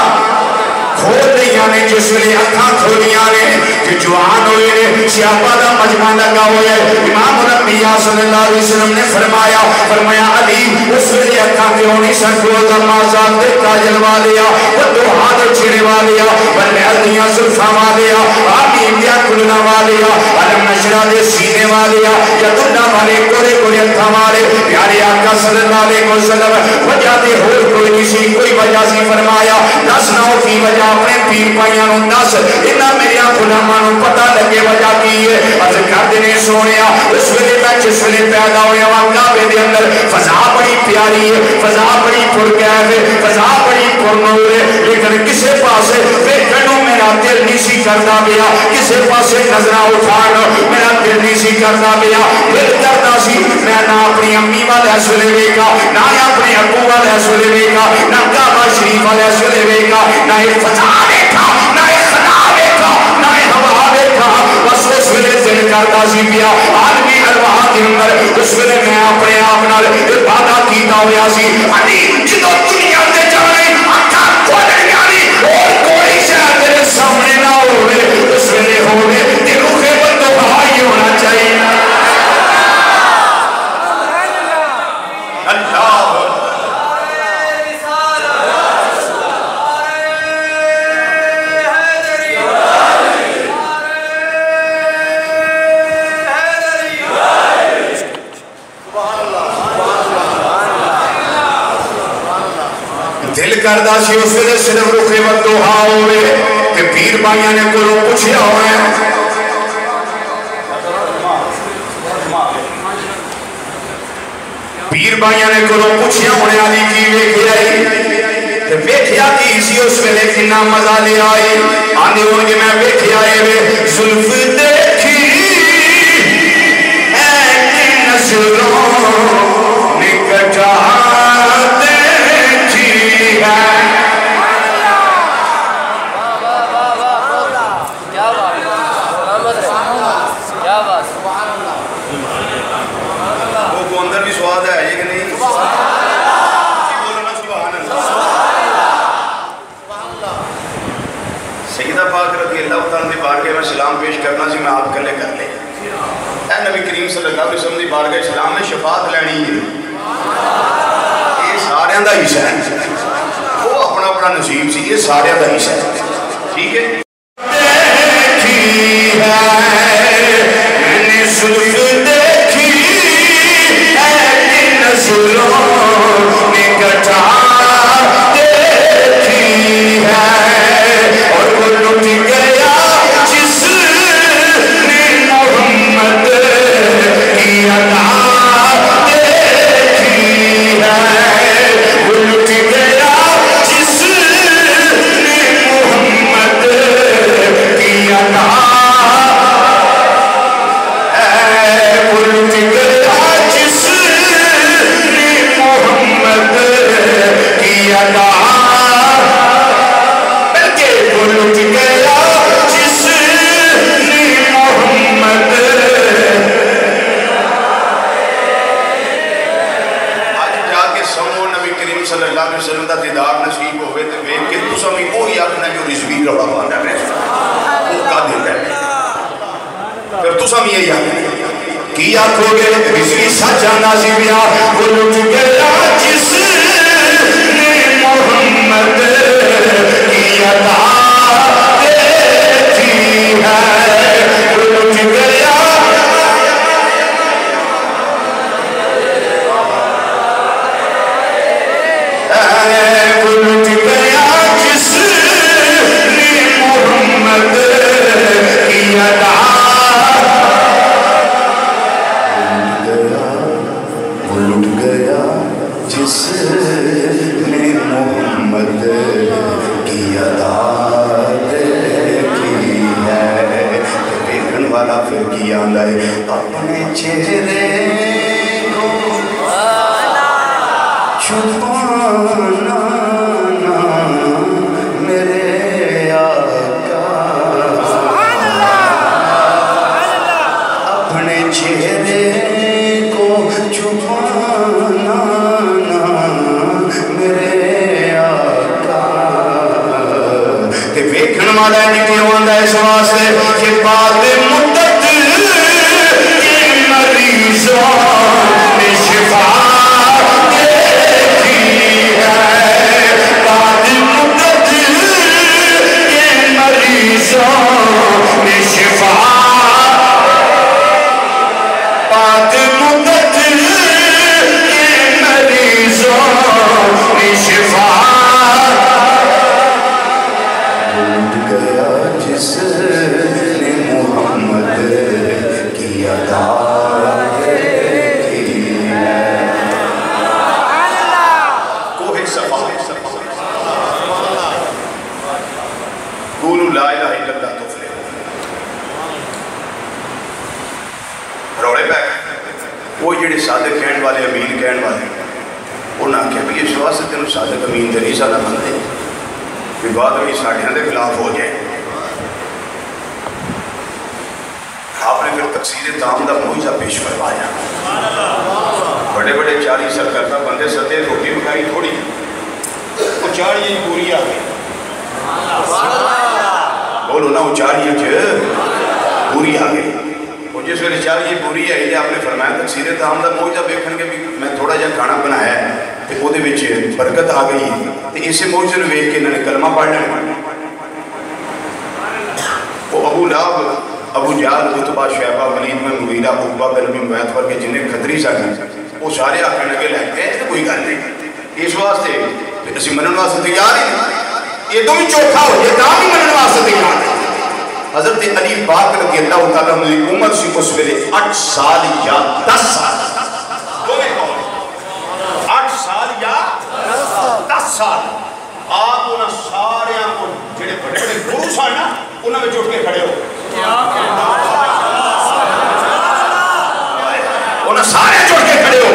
کھول لیا نے. جس نے اکھاں کھولیاں نے کہ جوان ہوئے نے, صحابہ دا مجمع لگا ہوئے. امام الانبیاء صلی اللہ علیہ وسلم نے فرمایا علی اس نے اکھاں کیوں نہیں سکھو دا مازاد دے کاجل والیا, بدوہا دے چھڑے والیا, بلمیل دیاں زلفہ والیا, آمین دیا کلنا والیا, علم نشرہ دے سینے والیا, ید اللہ والے گورے گورے اکھاں والے. پیارے آقا صلی اللہ علیہ وسلم وجہ دے ہو کوئی کسی کوئی وجہ سی فرمایا دس نو کی وجہ اپنے پیر پائیاں نو دس. انہاں میرا غلاماں نو پتہ لگے وجہ کی ہے. عرض کردے نے سونیا اس ویلے میں جس ویلے پیدا ہویا وا کعبے دے اندر فضا بڑی پیاری ہے, فضا بڑی پرکیف ہے, فضا بڑی پرنور ہے, لیکن کسے پاسے ویکھنوں میرا دل نہیں سی کردا پیا, کسے پاسے نظراں اٹھان میرا دل نہیں سی کردا پیا. دل کردا سی میں نہ اپنی امی والے سلے ویکھا, نہ اپنے ابو والے سلے ویکھا, نہ کعبہ شریف والے سلے ویکھا, نہ فضا ویکھا, نہ خدا ویکھا, نہ ہوا ویکھا. بس اس ویلے دل کردا سی پیا عالمی ارواح دے اندر اس ویلے میں اپنے آپ نال عبادت کیتا ہویا سی. علی جدوں دنیا تے جانے اکھاں کھولنیاں نہیں اور کوئی شے تیرے سامنے نہ ہوے اس ویلے ہوے تے روح بددعا ہی ہونا چاہیے. اللہ دل کردہ سی اس ویلے صرف رخ بددعا ہوئے کہ پیر بھائیاں نے کولوں پوچھیا ہوئے پیر بھائیاں نے کولوں پوچھیا ہوئے علی کی ویکھیا تے ویکھیا کی سی اس ویلے کتنا مزہ لے آئی. آندے ہون کہ میں ویکھیا وے زلف دیکھی اے نظروں نے کٹا میں سلام پیش کرنا سی. میں آپ کلے کر لے اے نبی کریم صلی اللہ علیہ وسلم دی بارگاہ اسلام میں شفاعت لینی ہے. یہ سارے دا حصہ ہے, وہ اپنا اپنا نصیب سی, یہ سارے دا حصہ ہے. ٹھیک ہے. دیکھی ہے میں نے زلف دیکھی اے نظروں نے کٹا دیکھی ہے اور وہ لٹ گیا جس نے محمد تسا بھی یہی کی آکھو گے بجلی سچا نازیبیا وہ لٹ گیا جس نے محمد کی عطا دیکھی ہے وہ لٹ گیا وہ لٹ گیا جس نے محمد کی عطا جس نے محمد کی عطا دیکھی ہے دیکھن والا پھر کی آندا ہے اپنے چہرے کو چھپانا میرے آقا اپنے چہرے کو چھپانا والا نکلوں آندا اس واسطے کہ بعد مدت کے مریضوں نے شفا دیکھی ہے بعد مدت کے مریضوں نے شفا بعد مدت کے مریضوں نے شفا جس نے محمد کی عطا دیکھی ہے کوہ صفا قولوا لا الہ الا اللہ تفلحوا روڑے پہ وہ جڑے صادق کہن والے امین کہن والے انہاں کہ بھی اس واسطے تینوں صادق امین تے نہیں سالا بنتے کہ بعد میں ساڑھیاں دے خلاف ہو جائے آپ نے پھر تقسیر تام دا موجزہ پیش فرمایا بڑے بڑے 40 سرکردہ بندے ستے روٹی پکائی تھوڑی وہ 40 ہی پوری آگئی بولو نا وہ 40 پوری آگئی وہ جس ویلے 40 ہی پوری آئی جائے آپ نے فرمایا تقسیر تام دا موجزہ بیکھن کے بھی میں تھوڑا جا کھانا بنایا ہے کہ وہ دے وچے برکت آگئی تو اسے موجزہ نے بیکھ کے انہوں نے کلمہ پڑھ لیں وہ ابو لہب ابو جہل عتبہ شیبہ ولید میں مغیرہ عقبہ بن ابی معیط پر کے جنہیں خطری سکیں وہ سارے آکھنے لگے لگتے ہیں تو کوئی گل نہیں اس واسطے اسی منن واسطے تیار ہی یہ تو بھی چوکھا ہو یہ دام ہی منن واسطے تیار ہے حضرت علی پاک رضی اللہ تعالیٰ عنہ کی عمر سی اس ویلے 8 سال یا 10 سال 8 سال یا 10 سال آپ انہاں سارے کو جڑے بڑے بڑے گرو سن نا انہاں میں جڑ کے کھڑے ہو انہاں سارے جڑ کے کھڑے ہو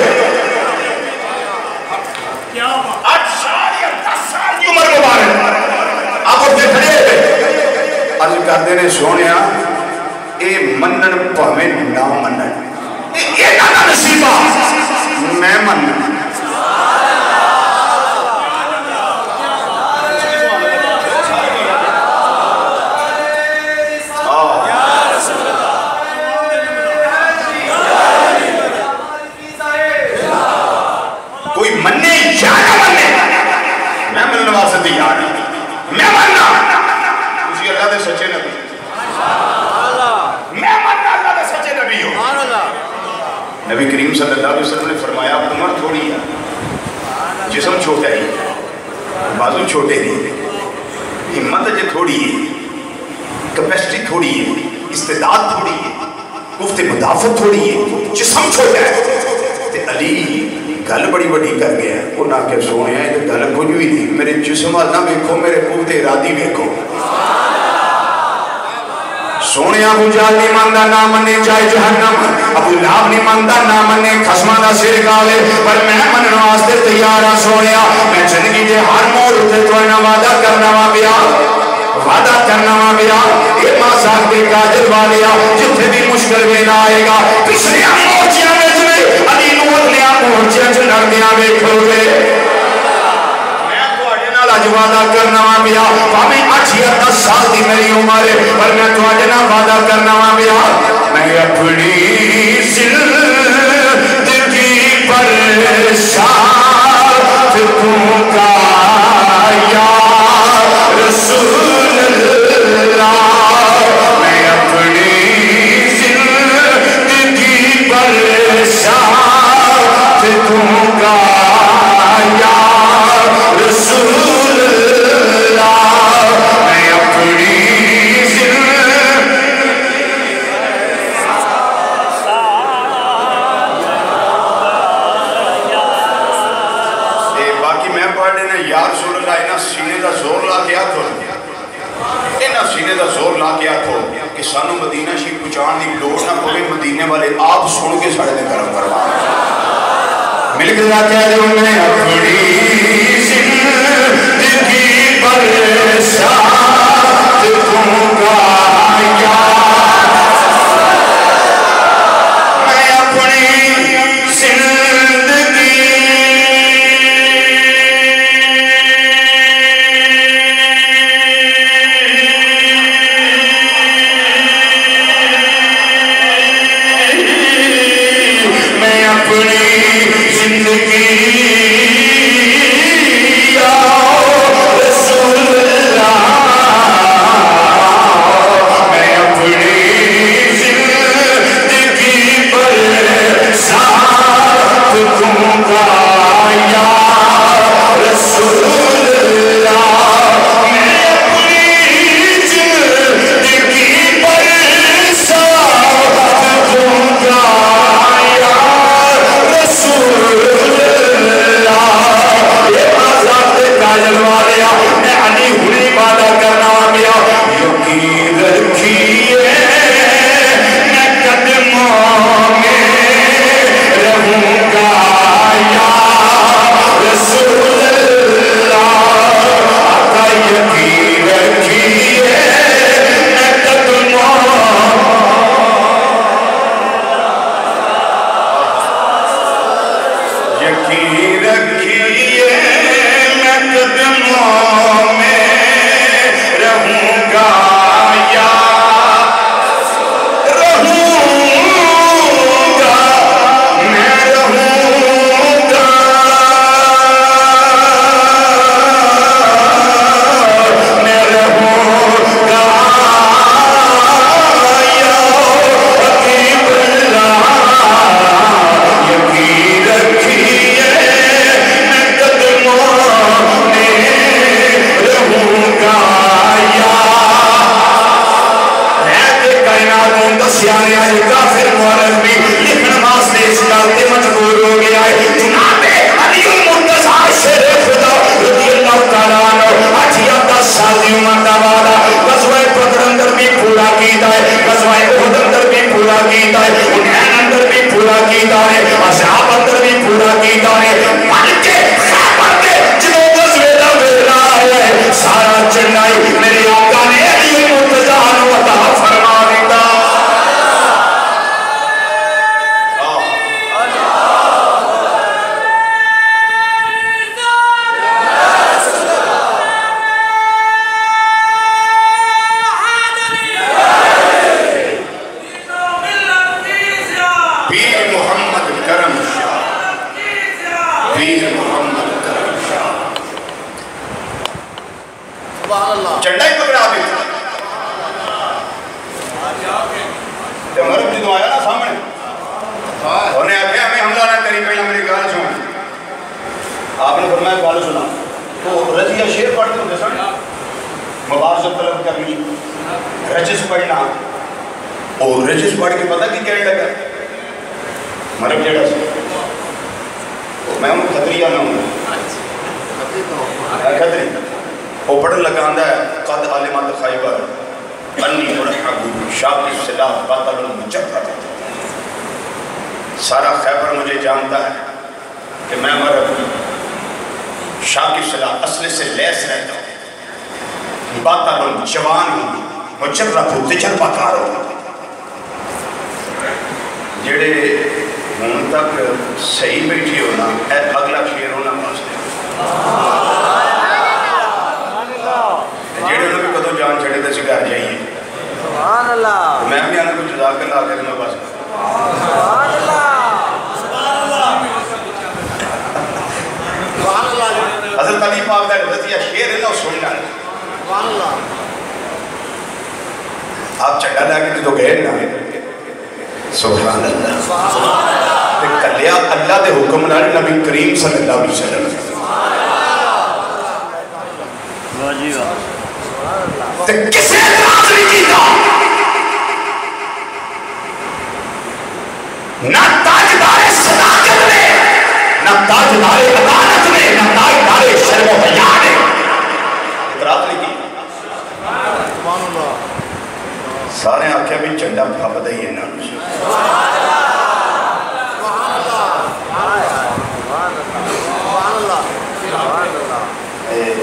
8 سال یا 10 سال کی عمر مبارک آپ اٹھ کے کھڑے ہوئے عرض کر دینے سونیا اے منن پہمیں نہ منن یہ نہ نصیبہ میں منن نبی کریم صلی اللہ علیہ وسلم نے فرمایا عمر تھوڑی ہے جسم چھوٹا ہی بازو چھوٹے ہی ہمت جے تھوڑی ہے کیپیسٹی تھوڑی ہے استعداد تھوڑی ہے گفت مدافعت تھوڑی ہے جسم چھوٹا ہے تے علی گل بڑی بڑی کر گیا وہ نہ کہ سونے ہیں تو گل کچھ بھی نہیں میرے جسم نہ دیکھو میرے قوت ارادی دیکھو سونے ابو جہل نہیں ماندا نہ منے چاہے جہنم ابو لہب نہیں ماندا نہ منے خصماں دا سر کھاوے پر میں منن واسطے تیار ہاں سونیا میں زندگی دے ہر موڑ تے تواڈے نال وعدہ کرنا وا پیا وعدہ کرنا وا پیا اے ماں صاحب دے کاجل والیا جتھے بھی مشکل ویلا آئے گا پچھلے مورچیاں وچ بھی علی نو اگلیاں مورچیاں چ لڑدیاں ویکھو گے آج وعدہ کرنا وا پیا پاویں 8 یا 10 سال دی میری عمر ہے پر میں تواڈے نال وعدہ کرنا وا پیا میں میں اپنی زندگی پر ساتھ دوں گا یا رسول اللہ میں اپنی زندگی پر ساتھ دوں گا یا رسول اللہ میں اپنی باقی میں پڑھ لینا یا رسول اللہ اینا سینے دا زور لا کے آتھو اینا سینے دا زور لا کے آتھو کہ سانو مدینہ شریف پہنچان دی لوڑ نہ پوے مدینے والے آپ سن کے ساڑے دے کرم کروا مل کے ذات ہے جو میں اپنی زندگی پر ساتھ دوں گا یا میں اپنی زندگی میں اپنی زندگی یا رسول اللہ میں اپنی زندگی پر ساتھ دوں گا یا رسول اللہ میں اپنی زندگی پر ساتھ دوں گا یا رسول اللہ یہ آزاد کاجل والیا میں علی ہوئی بادہ کرنا گیا یقین رکھیے میں قدموں میں رہوں گا یا رسول اللہ آقا یقین رکھیے میں قدموں یقین رکھیے میں قدموں میں رہوں گا یا رہوں گا میں رہوں گا میں رہوں گا یا حبیب اللہ یقین رکھیے میں قدموں میں رہوں گا یا کائنات دسیانے آئے کافر مورد بھی لکھن واسطے اس گالتے مجبور ہو گیا ہے جناب علی المرتضیٰ شیر خدا رضی اللہ تعالیٰ عنہ 10 سال دی عمر دا والا غزوہ بدر اندر بھی پورا کیتا ہے غزوہ احد اندر بھی پورا کیتا ہے حنین اندر بھی پورا کیتا ہے اصحاب اندر بھی پورا کیتا ہے بلکہ خیبر میں جنہوں غزوہ دا ویلا ہے سارا چنائی میرے آقا نے علی المرتضیٰ عنہ عطا فرما دیتا پیر محمد کرم شاہ پیر محمد کرم شاہ چنڈا ہی پکڑا بھی تو مرب جدو آیا نا سامنے انہیں آگیا ہمیں حملہ نہ کری پہلے میری گال سن آپ نے فرمایا گال سنا تو رضیہ شیر پڑھتے ہوتے سن مبارزت طلب کرنی رجس پڑھنا اور رجس پڑھ کے پتہ کی کہنے لگا مرب جڑا سے میں ہوں خطریہ نہ ہوں خطری وہ پڑھن لگا آندہ ہے قد عالمات خیبر انی مرحب شاکی صلاح باطل المجبر سارا خیبر مجھے جانتا ہے کہ میں مرحب شاکی صلاح اصل سے لیس رہتا ہوں باطل جوان ہوں مجرب ہوں تجربہ کار ہوں جڑے ہون تک صحیح بیٹھی ہونا اگلا شیر ہونا پاستے جڑے انہوں نے کدو جان چھڑے دے سکار جائیے میں بھی آنے کچھ جزاک اللہ کہنے میں بس حضرت علی پاک دا رضیہ شیر ہے نا سننا آپ چڑھا لگے تو گئے نا سبحان اللہ کلیا اللہ دے حکم نال نبی کریم صلی اللہ علیہ وسلم تے کسے اعتراض نہیں کیتا نہ تاجدار صداقت میں نہ تاجدار عدالت میں نہ تاجدار شرم و حیا میں اعتراض نہیں کیتا سارے آنکھیں بھی چنڈا پھا بدائی ہے نا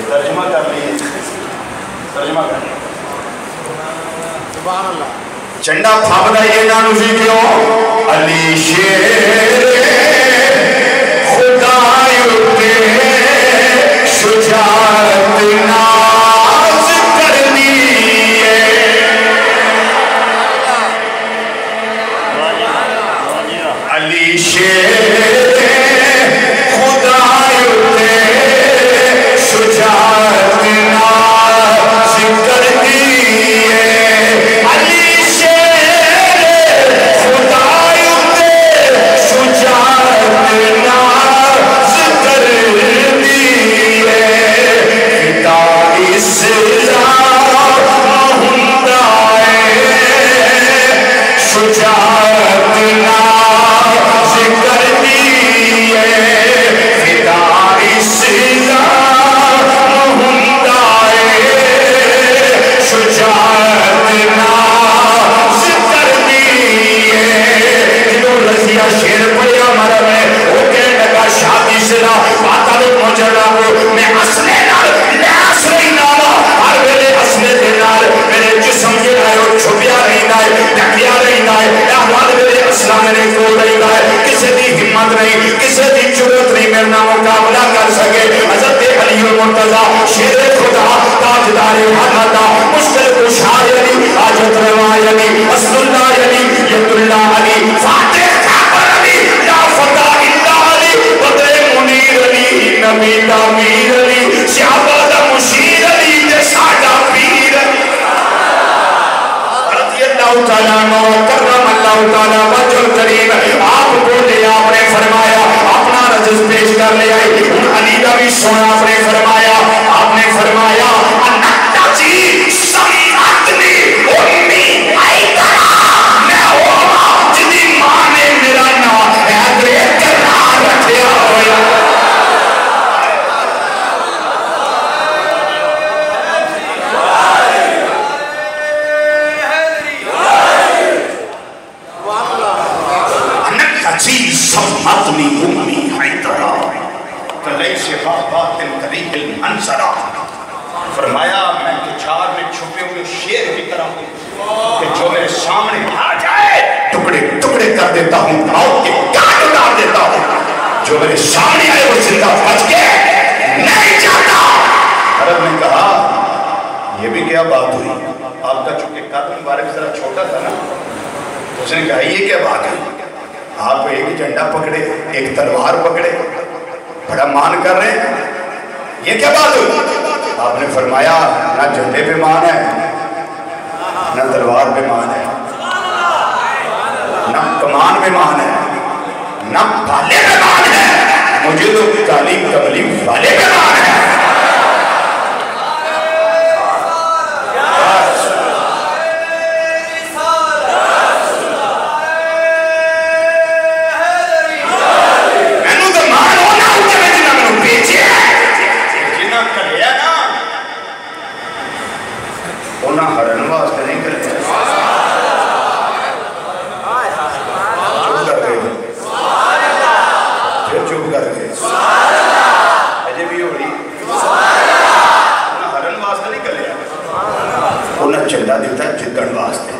ترجمہ کر لیے ترجمہ کر لیے چنڈا پھا بدائی ہے نا نوزی کیوں علی شیر خدایوتے شجاعت ناز کرنی ہے علی شیر خدایوتے شجاعت ناز کرنی ہے علی شیر خدایوتے شجاعت ناز کرنی ہے فدا اسلام ہندائے شجاعت ناز کرنی ہے فدا اسلام ہندائے شجاعت ناز کرنی ہے جنہوں رضیہ شیر پڑیا مرم ہے وہ کہنے لگا شادی سے نہ باتا لوگ مجھڑا ہو میں اصلے نال لے اصلی نالا ہر میرے اصلے دے نال میرے جسم کے رہے ہو چھپیا رہی نائے ڈکیا رہی نائے احوال میرے اسلام میرے کو رہی نائے کسے دی ہمت نہیں کسے دی جرت نہیں میرے نام مقابلہ کر سکے حضرت علی المرتضی شیر خدا تاجدار حالتا مشکل کشا یعنی حاجت روا یعنی اصل اللہ یعنی ید اللہ علی فاتح کعبر علی لا فتح اللہ علی بدر منیر علی نبی تعمیر علی شہباد مشیر علی جسادہ پیر رضی اللہ تعالیٰ عنہ کرم اللہ تعالیٰ وجہ الکریم آپ بولے آپ نے فرمایا اپنا رجز پیش کر لے آئی علی کا بھی سونا آپ نے فرمایا انکتا جی سمتنی امی آئی کرا میں ہوما جنی ماں نے میرا نام حیدر کرار رکھیا ہویا سمتنی امی حیدرہ کلی سے بات طریق المنظرہ فرمایا میں کچھار میں چھپے ہوئے شیر کی طرح ہوں کہ جو میرے سامنے آ جائے ٹکڑے ٹکڑے کر دیتا ہوں موت کے کاٹ ڈال دیتا ہوں جو میرے سامنے آئے وہ زندہ بچ کے نہیں جاتا عرب نے کہا یہ بھی کیا بات ہوئی آپ کا چونکہ قد مبارک ذرا چھوٹا تھا نا اس نے کہا یہ کیا بات ہے آپ ایک جھنڈا پکڑے ایک تلوار پکڑے بڑا مان کر رہے ہیں یہ کیا بات ہوئی آپ نے فرمایا نہ جھنڈے پہ مان ہے نہ تلوار پہ مان ہے نہ کمان پہ مان ہے نہ بھالے پہ مان ہے مجھے تو کالی کملی والے پہ مان ہے چندہ دیتا ہے جتن واسطے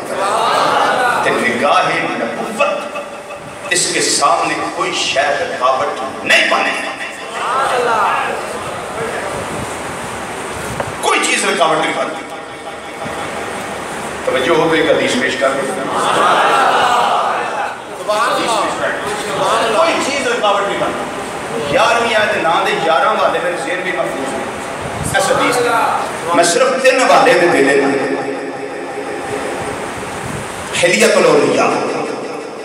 تے نگاہ نبوت اس کے سامنے کوئی شے رکاوٹ نہیں بنے کوئی چیز رکاوٹ نہیں بنتی توجہ ہو گئی ایک حدیث پیش کر دیں آئے تو نام دے 11 والے میرے ذہن بھی محفوظ ہیں اس حدیث میں صرف 3 والے دے دے لینا حلیت الاولیاء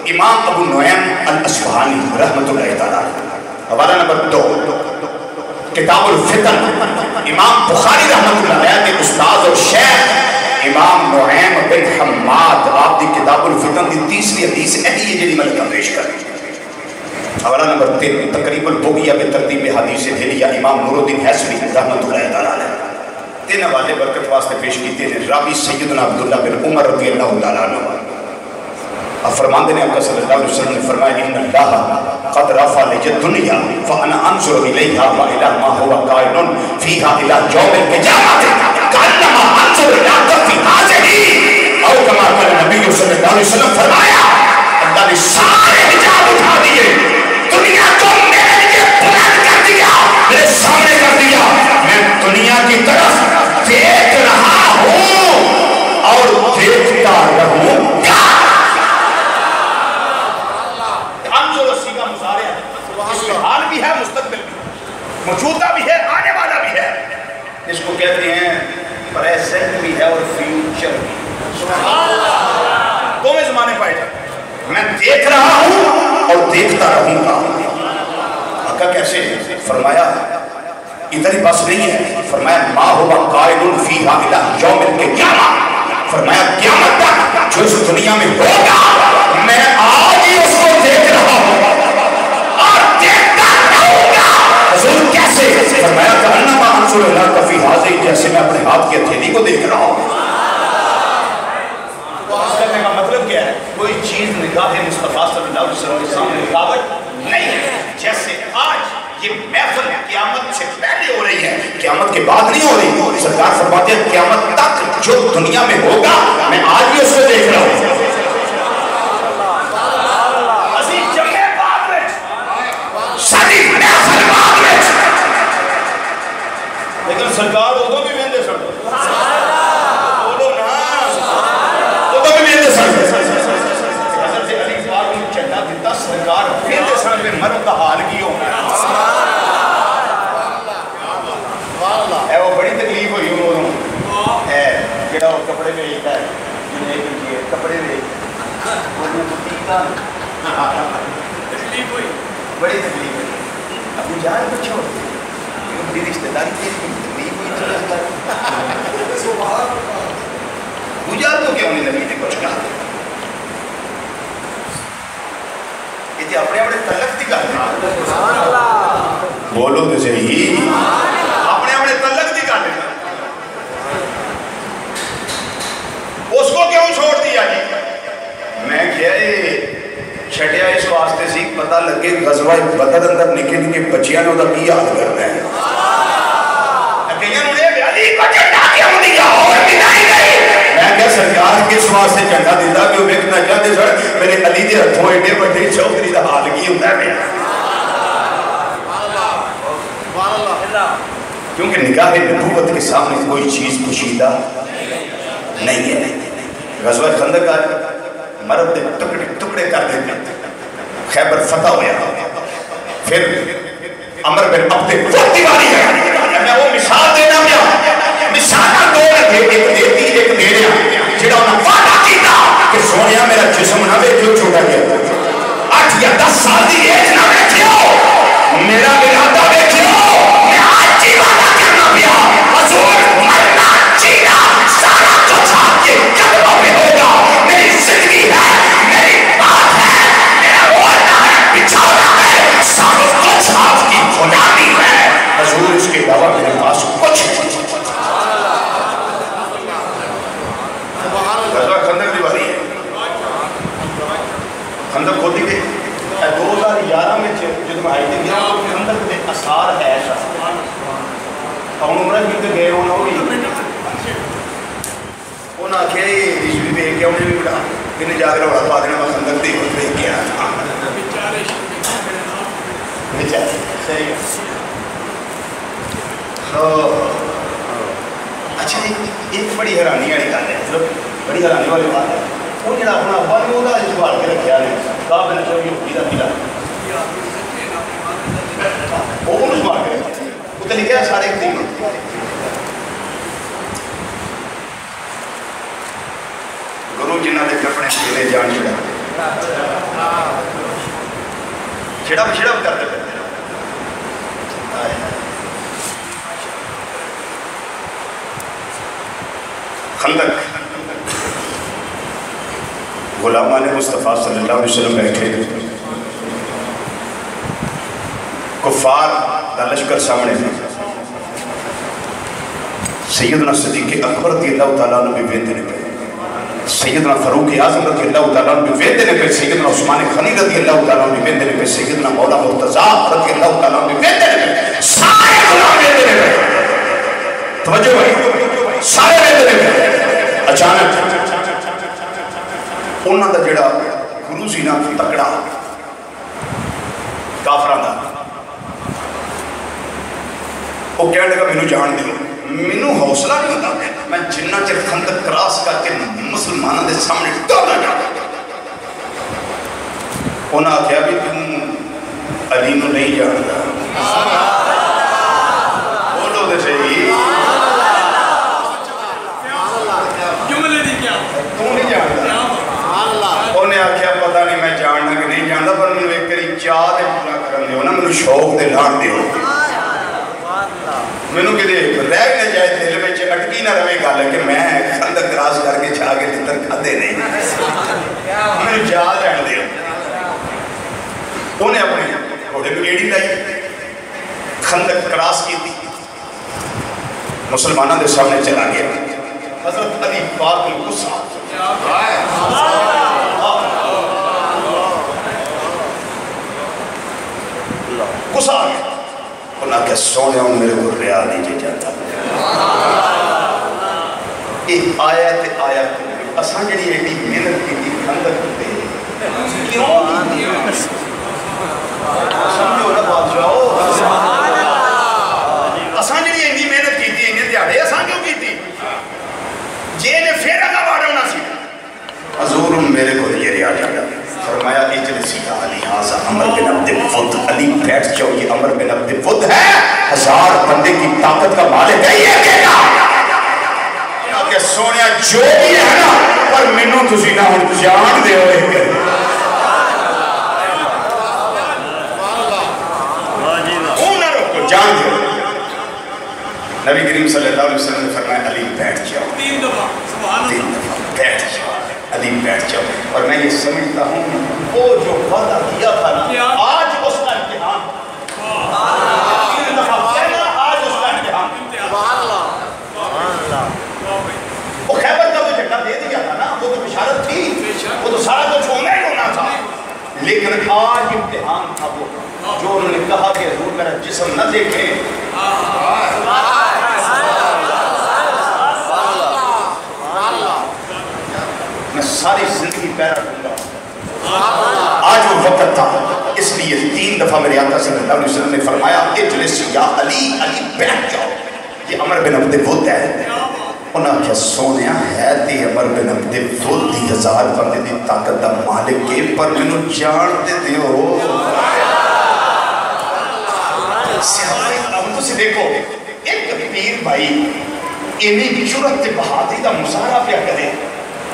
امام ابو نعیم الاصفہانی رحمت اللہ تعالیٰ حوالہ نمبر 2 کتاب الفتن امام بخاری رحمت اللہ علیہ کے استاد اور شیخ امام نعیم بن حماد آپ دی کتاب الفتن دی 3ری حدیث اہی ہے جنہی ملکہ پیش کریں حوالہ نمبر 3 تقریب البغیہ بترتیب حدیث دہلیہ امام نور الدین حیثمی رحمت اللہ تعالیٰ علیہ 3 حوالے برکت واسطے پیش کیتے ہیں راوی سیدنا عبداللہ بن عمر رضی اللہ تعالیٰ عنہ اب فرماندے نے اکا صلی اللہ علیہ وسلم نے فرمایا ان اللہ قد رفع لجد دنیا فانا انظر الیہا و الہ ما ہوا قائنن فیہا الہ یوم القیامت کانما انظر الہ کفی حاضری او کما قال نبی صلی اللہ علیہ وسلم فرمایا اللہ نے سارے حجاب اٹھا دیے دنیا کو میرے لیے بلند کر دیا میرے سامنے کر دیا میں دنیا کی طرف دیکھ رہا ہوں اور دیکھتا رہوں گا حال بھی ہے مستقبل بھی موجودہ بھی ہے آنے والا بھی ہے اس کو کہتے ہیں پریزنٹ بھی ہے اور فیوچر بھی دونوں زمانے پائے جاتے میں دیکھ رہا ہوں اور دیکھتا رہوں گا آقا کیسے فرمایا ادھر ہی بس نہیں ہے فرمایا ما ہوا قائل فیہا الہ یوم القیامت فرمایا قیامت تک جو اس دنیا میں ہوگا میں آج ہی اس کو دیکھ رہا ہوں حضور کیسے فرمایا کہ انما انظر الہ کفی حاضر جیسے میں اپنے ہاتھ کی ہتھیلی کو دیکھ رہا ہوں اس کرنے کا مطلب کیا ہے کوئی چیز نگاہ مصطفیٰ صلی اللہ علیہ وسلم کے سامنے رکاوٹ نہیں ہے جیسے آج یہ محفل قیامت سے پہلے ہو رہی ہے قیامت کے بعد نہیں ہو رہی سرکار فرماتے ہیں قیامت تک جو دنیا میں ہوگا میں آج بھی اس کو دیکھ رہا ہوں لیکن سرکار ادھو بھی ویندے سن بولو نا ادھو بھی ویندے سن حضرت علی پاک نے چنڈا دیتا سرکار ویندے سن پہ مرد کا حال کی ہونا ہے وہ بڑی تکلیف ہوئی انہوں ہے جڑا وہ کپڑے میں ایک ہے کپڑے میں تکلیف ہوئی بڑی تکلیف ہوئی ابو جہل کو چھوڑ میری رشتہ داری کی تکلیف ہوئی چلا جاتا ہے ابو جہل کو کیوں نہیں نبی نے کچھ کہا یہ تھی اپنے اپنے تعلق دی کرنا بولو تو صحیح اپنے اپنے تعلق دی کرنا اس کو کیوں چھوڑ دیا جی میں کیا چھٹیا اس واسطے سی پتہ لگے غزوہ بدر اندر نکے نکے بچیاں نے ادھر کی یاد کرنا ہے میں کیا سرکار کس واسطے جھنڈا دیتا کہ وہ ویکھنا چاہتے سر میرے علی دے ہتھوں ایڈے بڑے چوکری دا حال کی ہوتا ہے کیونکہ نگاہ نبوت کے سامنے کوئی چیز پوشیدہ نہیں ہے غزوہ خندق کا مرد دے ٹکڑے ٹکڑے کر دیتے خیبر فتح ہویا پھر عمر بن عبد وہ دیواری ہے میں وہ مثال دینا گیا مثالہ دو رکھے ایک دیتی ایک دینے جڑا انہوں وعدہ کیتا کہ سونیا میرا جسم نہ بیٹھو چھوٹا گیا 8 یا 10 سال دی ایج نہ بیٹھو میرا ارادہ بیٹھو میں آج جی وعدہ کرنا پیا حضور مرنا جینا سارا کچھ آپ کے قدموں میں ہوگا میری زندگی ہے میری بات ہے میرا وعدہ ہے بچھانا ہے سارا کچھ آپ کی غلامی ہے حضور اس کے علاوہ میرے پاس کچھ نہیں غزوہ خندق دیواری ہے خندق کھولی گئی 2011 میں جب میں آئی تھی گیا خندق دے اثار ہے ایسا اور عمرہ بھی تو گئے ہونا ہوئی انہاں کیا یہ رجوی بے کیا انہیں بھی بڑھا انہیں جا کر وڑا پا دینا میں خندق دی خود بے کیا بیچارے صحیح ہے اچھا ایک بڑی حیرانی والی گل ہے بڑی حیرانی والی بات ہے وہ جڑا اپنا ابا نے وہ جسوال کے رکھا ہے کعب بن اشرف یہودی دا قلعہ وہ اس مار گئے اتنے لکھا سارے تین گرو جنہ دے کپڑے چھیلے جان چھڑا کرتے پہ خندق غلامان مصطفیٰ صلی اللہ علیہ وسلم بیٹھے کفار دا لشکر سامنے سیدنا صدیق اکبر رضی اللہ تعالیٰ نے بھی ویندنے پہ سیدنا فاروق اعظم رضی اللہ تعالیٰ نے بھی ویندنے پہ سیدنا عثمان غنی رضی اللہ تعالیٰ نے بھی ویندنے پہ سیدنا مولا مرتضیٰ رضی اللہ تعالیٰ نے بھی ویندنے پہ سارے غلام ویندنے پہ توجہ بھائی سارے ویندنے پہ اچانک انہاں دا جڑا گرو سی نا تکڑا کافران دا وہ کہنے لگا مینوں جان دیو مینوں حوصلہ نہیں ہوتا میں جنہ چر خندق کراس کر کے مسلمانوں دے سامنے ڈالا جاتا انہاں آخیا بھی تم علی نو نہیں جانتا بولو دے صحیح تم نہیں جانتا انہیں آخیا پتہ نہیں میں جاننا کہ نہیں جانتا پر میں ایک کری چاہ دے پورا کرن دیو نا میں شوق دے لان دیو میں نے کہتے رہ نہ جائے دل میں اٹکی نہ رہے گا کہ میں خندق کراس کر کے چھا کے لتر کھاتے نہیں میں نے جا جان دیا انہیں اپنے گھوڑے میں گیڑی لائی خندق کراس کی تھی مسلمانوں کے سامنے چلا گیا حضرت علی پاک غصہ غصہ آ گیا انہاں کہ سونے ہوں میرے کو ریا نہیں جے جاتا ایک آیت اساں جڑی ایڈی محنت کی تھی خندق تے کیوں سمجھو نا بادشاہو اساں جڑی ایڈی محنت کی تھی انہیں دیاڑے اساں کیوں کی تھی جے نے پھر اگا باڑا ہونا سی حضور میرے کو یہ ریا جاتا فرمایا اجلسی یا علی آزا عمر بن عبد ود علی بیٹھ جاؤ یہ عمر بن عبد ود ہے 1000 بندے کی طاقت کا مالک ہے یہ کہنا کہ سونیا جو بھی ہے نا پر منوں تسی نہ ہن جان دے ہوئے نہ رکو جان دے نبی کریم صلی اللہ علیہ وسلم نے فرمایا علی بیٹھ جاؤ 3 دفعہ بیٹھ جاؤ علی بیٹھ جاؤ اور میں یہ سمجھتا ہوں وہ جو وعدہ کیا تھا نا آج اس کا امتحان 3 دفعہ کہنا آج اس کا امتحان وہ خیبر کا تو جھنڈا دے دیا تھا نا وہ تو بشارت تھی وہ تو سارا کچھ ہونا ہی ہونا تھا لیکن آج امتحان تھا وہ جو انہوں نے کہا کہ حضور میرا جسم نہ دیکھیں میں ساری زندگی پیرا دوں گا آج وہ وقت تھا اس لیے 3 دفعہ میرے آقا صلی اللہ علیہ وسلم نے فرمایا اجلس یا علی علی بیٹھ جاؤ یہ عمر بن عبد ود ہے انہاں کیا سونیا ہے تے عمر بن عبد ود دی 1000 بندے دی طاقت دا مالک کے پر منوں جان دے دیو اب تسی دیکھو ایک پیر بھائی انہیں جرت بہادری دا مظاہرہ پیا کرے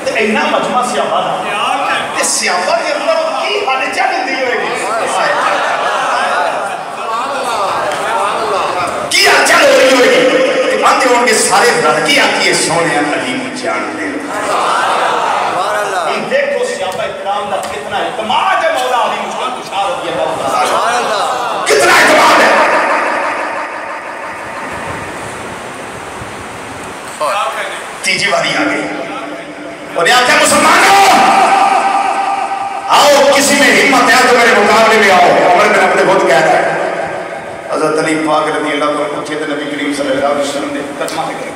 تو اینا مجمع سیابہ دا تے سیابہ کے اندر کی حالے چاہنے دی ہوئے گی کی اچھا ہو رہی ہوئے گی آتے ہوں گے سارے لڑکی آتی ہے سونے علی جان دے ہم دیکھو سیابہ اکرام دا کتنا اعتماد ہے مولا علی مشکل تشار ہوتی ہے کتنا اعتماد ہے تیجی باری آگئی اور یہ آتے مسلمانوں آؤ کسی میں ہمت ہے تو میرے مقابلے میں آؤ عمر بن عبد ود کہہ رہا ہے حضرت علی پاک رضی اللہ عنہ پوچھے تھے نبی کریم صلی اللہ علیہ وسلم نے ترجمہ کرے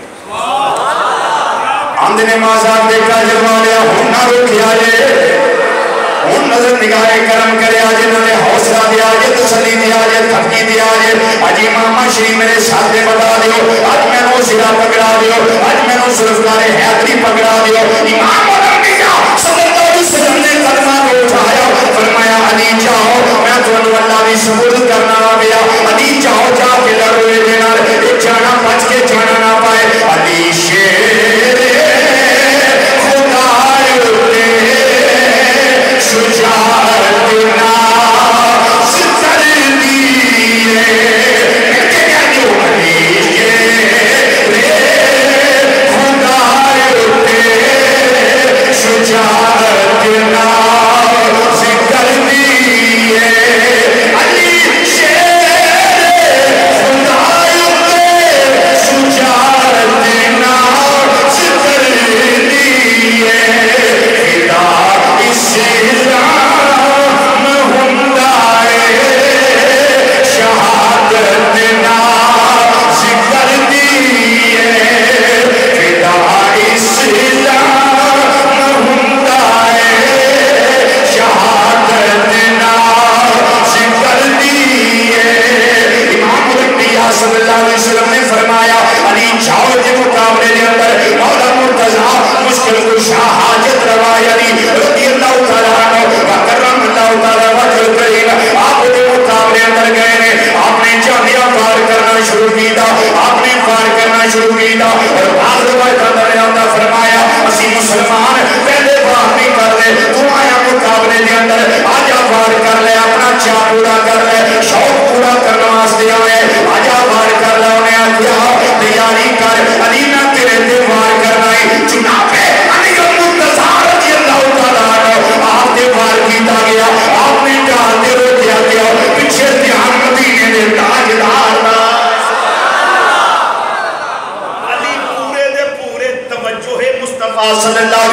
اندھ نے مازاد دیکھا جلوہ لیا ہن نہ روکی آجے ہن نظر نگاہ کرم کرے آجے انہوں نے حوصلہ دیا آجے تسلی دیا آجے تھکی دیا آجے آج امام شریف میرے ساتھ میں بتا دیو آج میں نو سرا پکڑا دیو آج میں نو سرفدار حیدری پکڑا دیو امام الانبیاء صلی اللہ علیہ وسلم نے کلمہ کو اٹھایا فرمایا علی جاؤ میں تو اللہ بھی سبود کرنا آیا علی جاؤ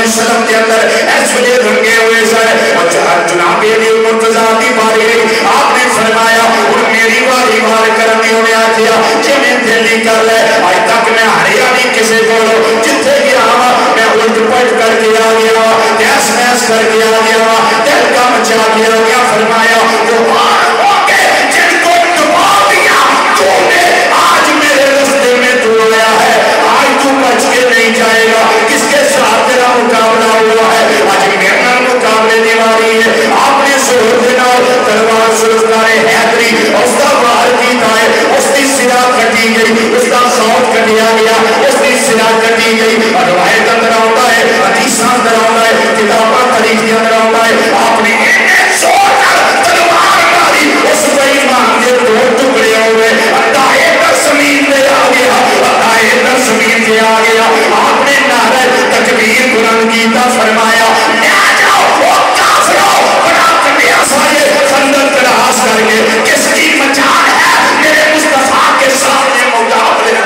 وسلم کے اندر اس وجہ رنگے ہوئے سر اور جناب علی مرتضیٰ کی باری رہی آپ نے فرمایا اور میری باری بار کرنی ہونے آ کیا جی میں دلی کر لے آج تک میں ہریانی کسے بولو جتنے گیا میں الٹ پلٹ کر کے آ گیا تیس میس کر کے آ گیا دل کا مچا کے آ گیا فرمایا وہ بار ہو کے جن کو دبا دیا تو نے آج میرے رستے میں تو آیا ہے آج تو بچ کے نہیں جائے گا کس کے ساتھ تیرا مقابلہ ہوا ہے آج میرا مقابلے دیواری ہے آپ نے سہر دینا تلوار سلطان حیدری اس کا بار کیتا ہے اس کی سرا کٹی گئی اس کا سوٹ کٹیا گیا اس کی سرا کٹی گئی روایت اندر آتا ہے حدیثاں اندر آتا ہے کتاباں تاریخی اندر آتا ہے آپ نے زور کر تلوار ماری اس بے ایمان کے دو ٹکڑے ہوئے ادائے در زمین پہ آ گیا ادائے در زمین پہ آ گیا آپ نے نعرہ تکبیر بلند کیتا فرمایا نہ جاؤ وہ کافروں بڑا کنیا سائے خندق کراس کر کے کس کی مجال ہے میرے مصطفیٰ کے سامنے مقابلے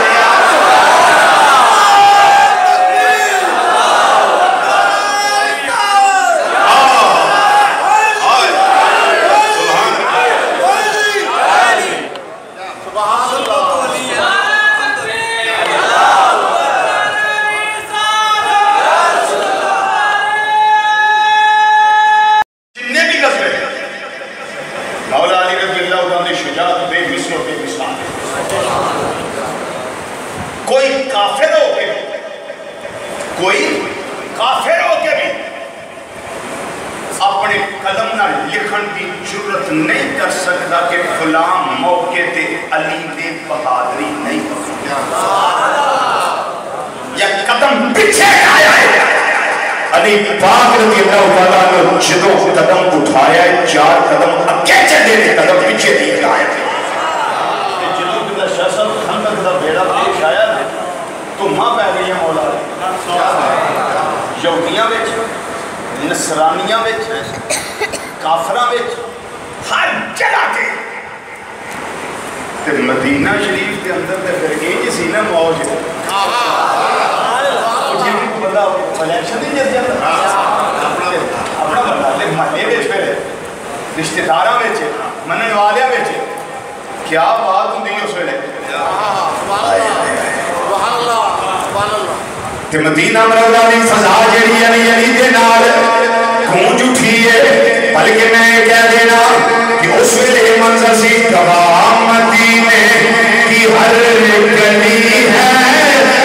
نہیں کر سکتا کہ فلاں موقع تے علی دے بہادری نہیں یا قدم پیچھے آیا ہے علی پاک رضی اللہ تعالیٰ نے جدو قدم اٹھایا ہے 4 قدم اگے چلے تھے قدم پیچھے نہیں آئے تھے جدو کہ شاہ صاحب خندق دا بیڑا پیش آیا تو ماں پہ گئی ہے مولا یہودیاں وچ نصرانیاں وچ کافراں وچ ہر جگہ کے تے مدینہ شریف کے اندر تے پھر یہ جسی نا موج جن کو بندہ الیکشن نہیں جیت جاتا اپنا بندہ لے محلے وچ پھر رشتہ داراں وچ منن والیاں وچ کیا بات ہوندی اس ویلے سبحان اللہ سبحان اللہ تے مدینہ منورہ دی فضا جڑی علی دے نال گونج اٹھی ہے بلکہ میں کہہ دینا کہ اس ویلے منظر سی گواہ مدینے کی ہر گلی ہے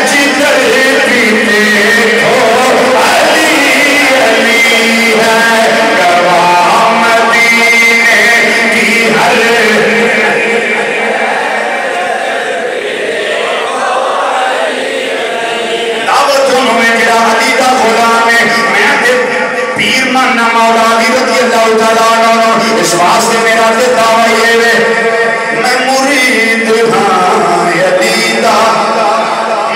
جدھر بھی دیکھو علی علی ہے گواہ مدینے کی ہر دعوتوں میں گرا علی دا غلام ہے پیر ماننا مولا علی رضی اللہ تعالیٰ عنہ اس واسطے میرا دعویٰ یہ ہے میں مرید ہاں علی دا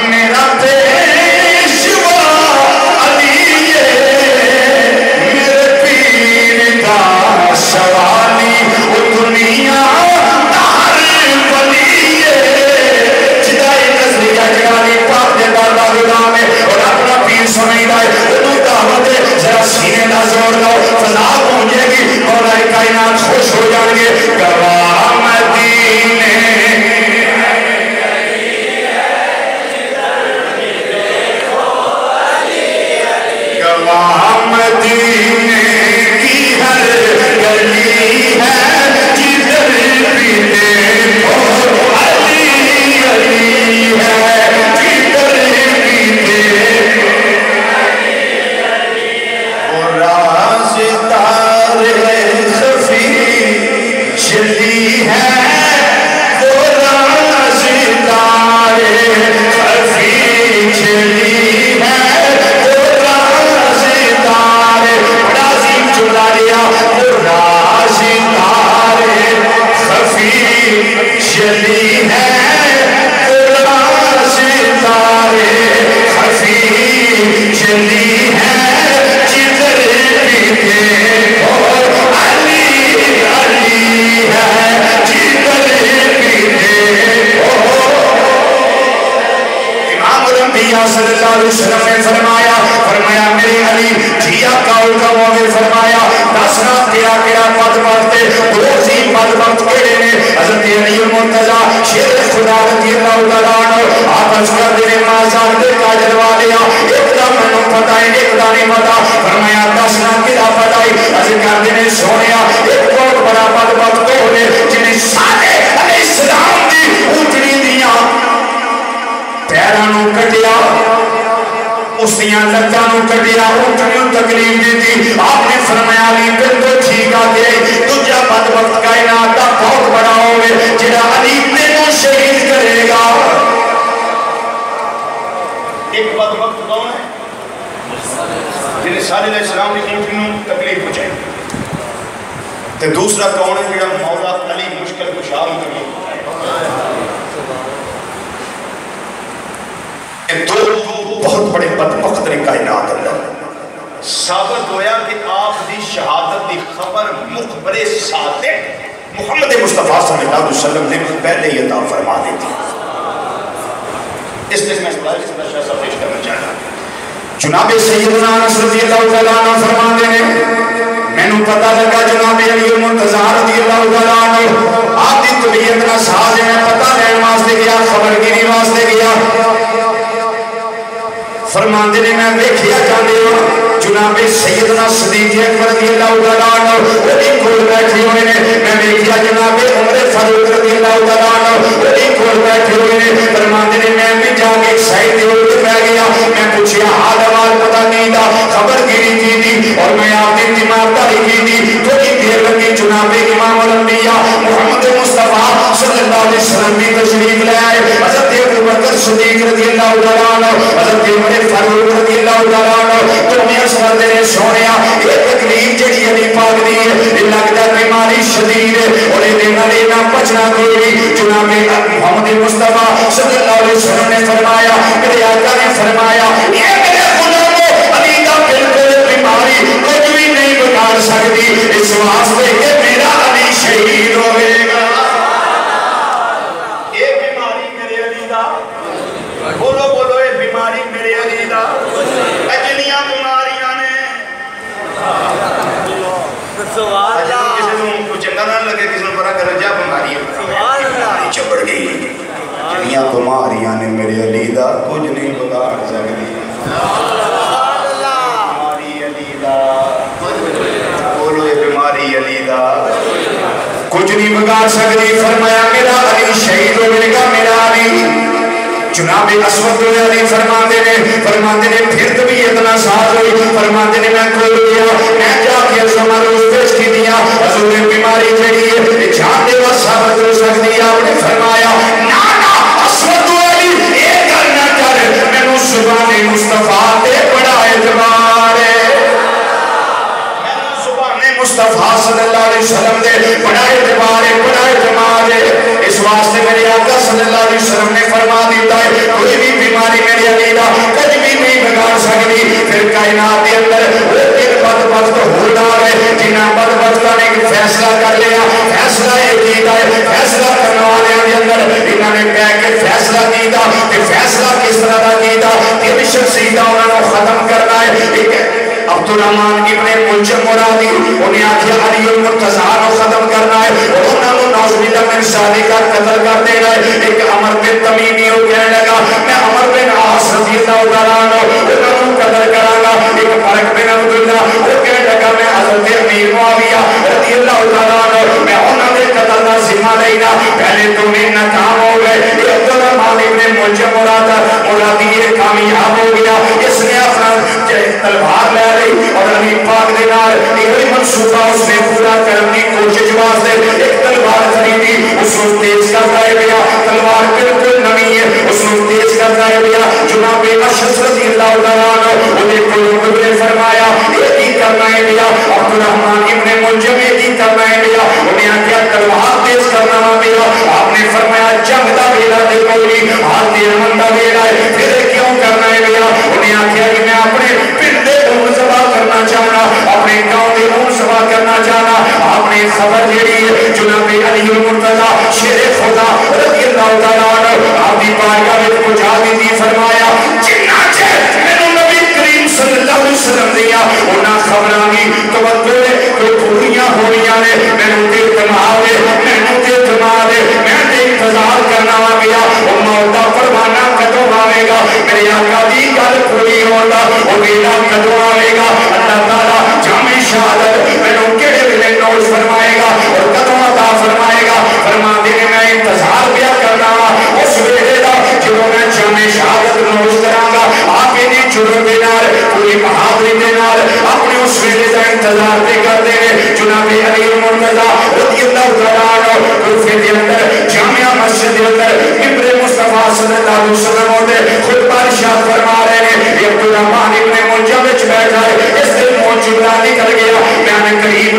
میرا پیشوا علی میرے پیر دا سوالی وہ دنیا دار ولی جدائی نظریہ جگانی پاک دے دادا غلام ہے اور اپنا پیر سنائی دائے انہوں دعوت ہے ذرا سینے نہ زور لو فضا پہنچے گی مولا کائنات خوش ہو جائیں گے گواہ مدینہ دسنا تیرا کیڑا بدبخت ہے دو سی بدبخت کیڑے نے حضرت علی المرتضیٰ شیر خدا رضی اللہ تعالیٰ عنہ آپس کر دینے مازان دے کاجر والیا ایک دا منو پتہ ہے ایک دا نہیں پتہ فرمایا دسنا کیڑا پتہ ہے حضرت کر دینے سونیا ایک بہت بڑا بدبخت ہو لے جنہیں سارے علیہ السلام دی اونٹنی دیا پیرانوں کٹیا اس دیاں لتانوں کٹیا اونٹنیوں تکلیف دی تھی آپ نے فرمایا علی بالکل ٹھیک آ گئے تجھا بدبخت کائنات کا بہت بڑا ہوئے جڑا علی تینوں شہید کرے گا ایک بدبخت کون ہے جنہیں صالح علیہ السلام کی اونٹنیوں تکلیف پہنچائی تے دوسرا کون ہے جڑا مولا علی مشکل کشا ہوئی دو بہت بڑے بدبخت نے کائنات اللہ ثابت ہویا کہ آپ دی شہادت دی خبر مخبر صادق محمد مصطفیٰ صلی اللہ علیہ وسلم نے پہلے ہی عطا فرما دی تھی اس لیے میں شاہ صاحب پیش کرنا چاہتا جناب سیدنا انس رضی اللہ تعالیٰ عنہ فرماتے ہیں میں نے پتہ لگا جناب علی المرتضیٰ رضی اللہ تعالیٰ عنہ آپ دی طبیعت نہ ساز ہے میں پتہ لین واسطے گیا خبر گیری واسطے گیا فرماندے نے میں دیکھیا جاندے ہوں جناب سیدنا صدیق اکبر رضی اللہ تعالیٰ عنہ وہ بھی کھول بیٹھے ہوئے نے میں دیکھیا جناب عمر فاروق رضی اللہ تعالیٰ عنہ وہ بھی کھول بیٹھے ہوئے نے فرماندے نے میں بھی جا کے ایک سائڈ دے ہوئے پہ گیا میں پوچھیا حال حوال پتہ نہیں تھا خبر گیری کی تھی اور میں آپ کی تیمارداری کی تھی تھوڑی دیر لگی جناب امام الانبیاء محمد مصطفیٰ صلی اللہ علیہ وسلم بھی تشریف لے آئے حضرت ابوبکر صدیق رضی اللہ تعالیٰ عنہ حضرت عمر فاروق رضی اللہ تعالیٰ عنہ تو میں سمجھتے نے سونیا یہ تکلیف جڑی علی پاک دی ہے یہ لگتا بیماری شدید ہے اور یہ دینا لینا بچنا کوئی نہیں جناب محمد مصطفیٰ صلی اللہ علیہ وسلم نے فرمایا میرے آقا نے فرمایا یہ میرے غلاموں علی کا بالکل بیماری کچھ بھی نہیں بگاڑ سکتی اس واسطے کہ میرا علی شہید ہوئے گا یہ بیماری میرے علی دا بولو بولو یہ بیماری میرے علی دا اجلیاں بیماریاں نے کسی کو چنگا نہ لگے کسی نے بڑا کرجا بیماری بیماری چبڑ گئی جنیاں بیماریاں نے میرے علی دا کچھ نہیں بگاڑ سکتی بیماری علی دا بولو یہ بیماری علی دا کچھ نہیں بگاڑ سکتی فرمایا میرا علی شہید ہوئے گا میرا علی جناب اسود علی فرماتے نے پھر بھی اتنا ساتھ ہوئی فرماتے نے میں کھول گیا میں جا کے سمر اس پیش کی دیا حضور بیماری جڑی ہے جان دے وہ ثابت ہو سکتی آپ نے فرمایا نا اسود علی یہ کرنا کر میں نے زبان مصطفیٰ تے بڑا اعتبار ہے میں نے زبان مصطفیٰ صلی اللہ علیہ وسلم دے بڑا اعتبار ہے بڑا اعتماد ہے اس واسطے میرے آقا صلی اللہ علیہ وسلم نے فرما دیتا ہے کوئی بھی بیماری میری علی دا کچھ بھی نہیں بگاڑ سکتی پھر کائنات کے اندر وہ ایک بدبخت ہونا ہے جنہاں بدبختہ نے ایک فیصلہ کر لیا فیصلہ یہ کیتا ہے فیصلہ کرنے والے کے اندر انہوں نے کہہ کے فیصلہ کیتا کہ فیصلہ کس طرح کا کیتا کہ شخصیتہ انہوں نے ختم کرنا ہے عبدالرحمن ابن ملجم مرادی انہیں آکھیا علی المرتضیٰ کو ختم کرنا ہے اور انہوں نے نعوذ باللہ من شادی کا قتل کر دینا ہے ایک عمر بن تمیمی ہو کہنے لگا میں عمر بن عاص رضی اللہ تعالیٰ عنہ انہوں نے قتل کرا گا ایک فرق بن عبداللہ وہ کہنے لگا میں حضرت امیر معاویہ رضی اللہ تعالیٰ عنہ میں انہوں نے قتل کا ذمہ لینا پہلے تو میں ناکام ہو گئے یہ عبدالرحمن ابن ملجم مرادی یہ کامیاب ہو گیا اس نے اپنا تلوار لے اور علی پاک دے نال یہ منصوبہ اس نے پورا کرنے کی کوشش واسطے ایک تلوار خریدی اس کو تیز کرتا ہے گیا تلوار بالکل نئی ہے اس کو تیز کرتا ہے گیا جناب اشعث رضی اللہ تعالیٰ عنہ انہیں قلوب نے فرمایا یہ کی کرنا ہے گیا عبدالرحمن ابن ملجم یہ کی کرنا ہے گیا انہیں کیا تلوار تیز کرنا ہے گیا آپ نے فرمایا جنگ دا ویلا دے کوئی ہاتھ دیر مندہ ویلا ہے پھر کیوں کرنا ہے گیا انہیں کیا کہ میں اپنے پندے اون سبا کرنا چاہنا اپنے گاؤں دے اون سبا کرنا چاہنا اپنے خبر جیڑی ہے جناب علی المرتضیٰ شیر خدا رضی اللہ تعالیٰ عنہ آپ دی بارگاہ میں پہنچا دی فرمایا جنہ چاہے میں نبی کریم صلی اللہ علیہ وسلم دیا انہاں خبرانی توجہ ہے نے مینوں تے اعتماد ہے مینوں تے اعتماد ہے میں تے انتظار کرنا آ گیا وہ موت دا پروانہ کدوں آئے گا میرے آقا دی گل پوری ہوگا وہ ویلا کدوں آئے گا اللہ تعالیٰ جامع شہادت مینوں کہڑے ویلے نوش فرمائے گا اور کدوں عطا فرمائے گا فرما دے میں انتظار پیا کرنا اس ویلے دا جدوں میں جامع شہادت نوش کراں گا آپ دی جرم دے نال پوری بہادری دے نال اپنے اس ویلے دا انتظار پہ کرتے ہیں جناب علی مرتضی رضی اللہ تعالیٰ عنہ کوفے دے اندر جامعہ مسجد دے اندر ممبر مصطفیٰ صلی اللہ علیہ وسلم ہوتے خطبہ ارشاد فرما رہے ہیں یہ عبدالرحمن ابن ملجم وچ بیٹھا ہے اس دن موجودہ نکل گیا میں قریب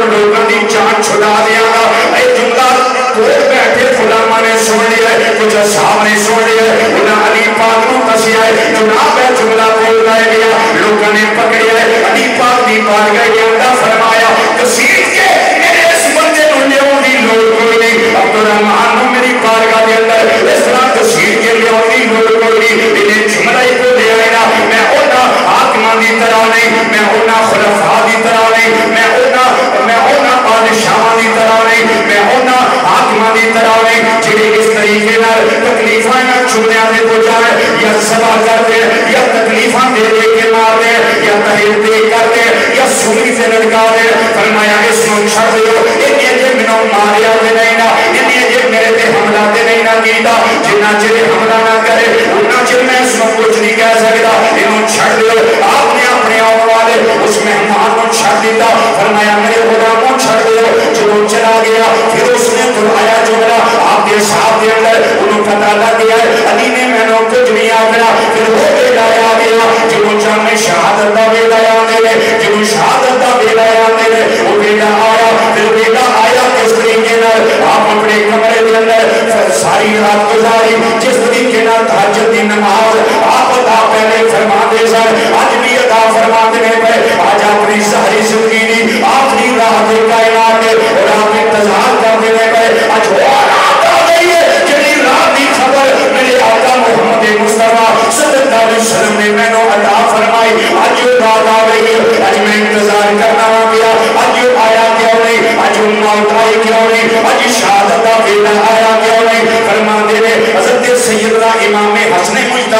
لوگاں دی جان چھڑا دیا گا اے جملہ دور بیٹھے غلاماں نے سن لیا ہے کچھ اصحاب نے سن لیا ہے انہاں علی پاک نو دسیا ہے جناب ہے جملہ بول رہا گیا لوگوں نے پکڑیا ہے علی پاک دی بارگاہ کے اندر فرمایا کسیت کے میرے اس بندے نو لیاؤں دی لوڑ کوئی نہیں عبدالرحمن نو میری بارگاہ کے اندر اس طرح کسیت کے لیاؤں دی لوڑ کوئی نہیں انہیں جملہ ہی کو لے آئے نا میں اونا حاکمان دی طرح نہیں میں اونا خلفاء دی طرح نہیں میں اونا بادشاہاں دی طرح نہیں میں اونا حاکمان دی طرح نہیں جنہیں اس طریقے نال تکلیفاں نہ چھوڑنے دے تو جائے یا سبا کر دے یا تکلیفاں دے دے کے مار دے یا تحریر دے کر دے یا سوری سے لڑکا دے فرمایا اس نو چھڑ دیو انہیں جے منو ماریا دے نہیں نا انہیں جے میرے تے حملہ دے نہیں نا کیتا جنہ چلے حملہ نہ کرے انہ چل میں اس نو کچھ نہیں کہہ سکتا انہوں چھڑ دیو آپ نے اپنے آن والے اس مہمان نو چھڑ دیتا فرمایا میرے غلاموں چھڑ دیو جو چلا گیا پھر اس نے دعایا جملہ آپ کے ساتھ دے اندر انہوں پتہ لگ گیا علی نے میں نو کچھ نہیں آگنا پھر وہ بیٹا آ گیا جو جامع شہادت دا بیٹا آنے لے جو شہادت دا بیٹا آنے لے وہ بیٹا آیا پھر بیٹا آیا کس طریقے نال آپ اپنے کمرے دے اندر ساری رات گزاری جس طریقے نال تہجد دی نماز آپ عطا پہلے فرما دے سر آج بھی عطا فرما دے پہ آج اپنی ساری زندگی دی آخری رات کائنات اور آپ انتظار کر دے پہ آج وہ رات آ گئی ہے جنہی رات دی خبر میرے آقا محمد مصطفیٰ صلی اللہ علیہ وسلم نے میں نو عطا فرمائی آج وہ رات آ گئی ہے آج میں انتظار کرنا آ گیا آج وہ آیا کیوں نہیں آج وہ موت آئی کیوں نہیں آج شہادت دا بیٹا آیا کیوں نہیں فرما دے رہے حضرت سیدنا امام حسن مجتبی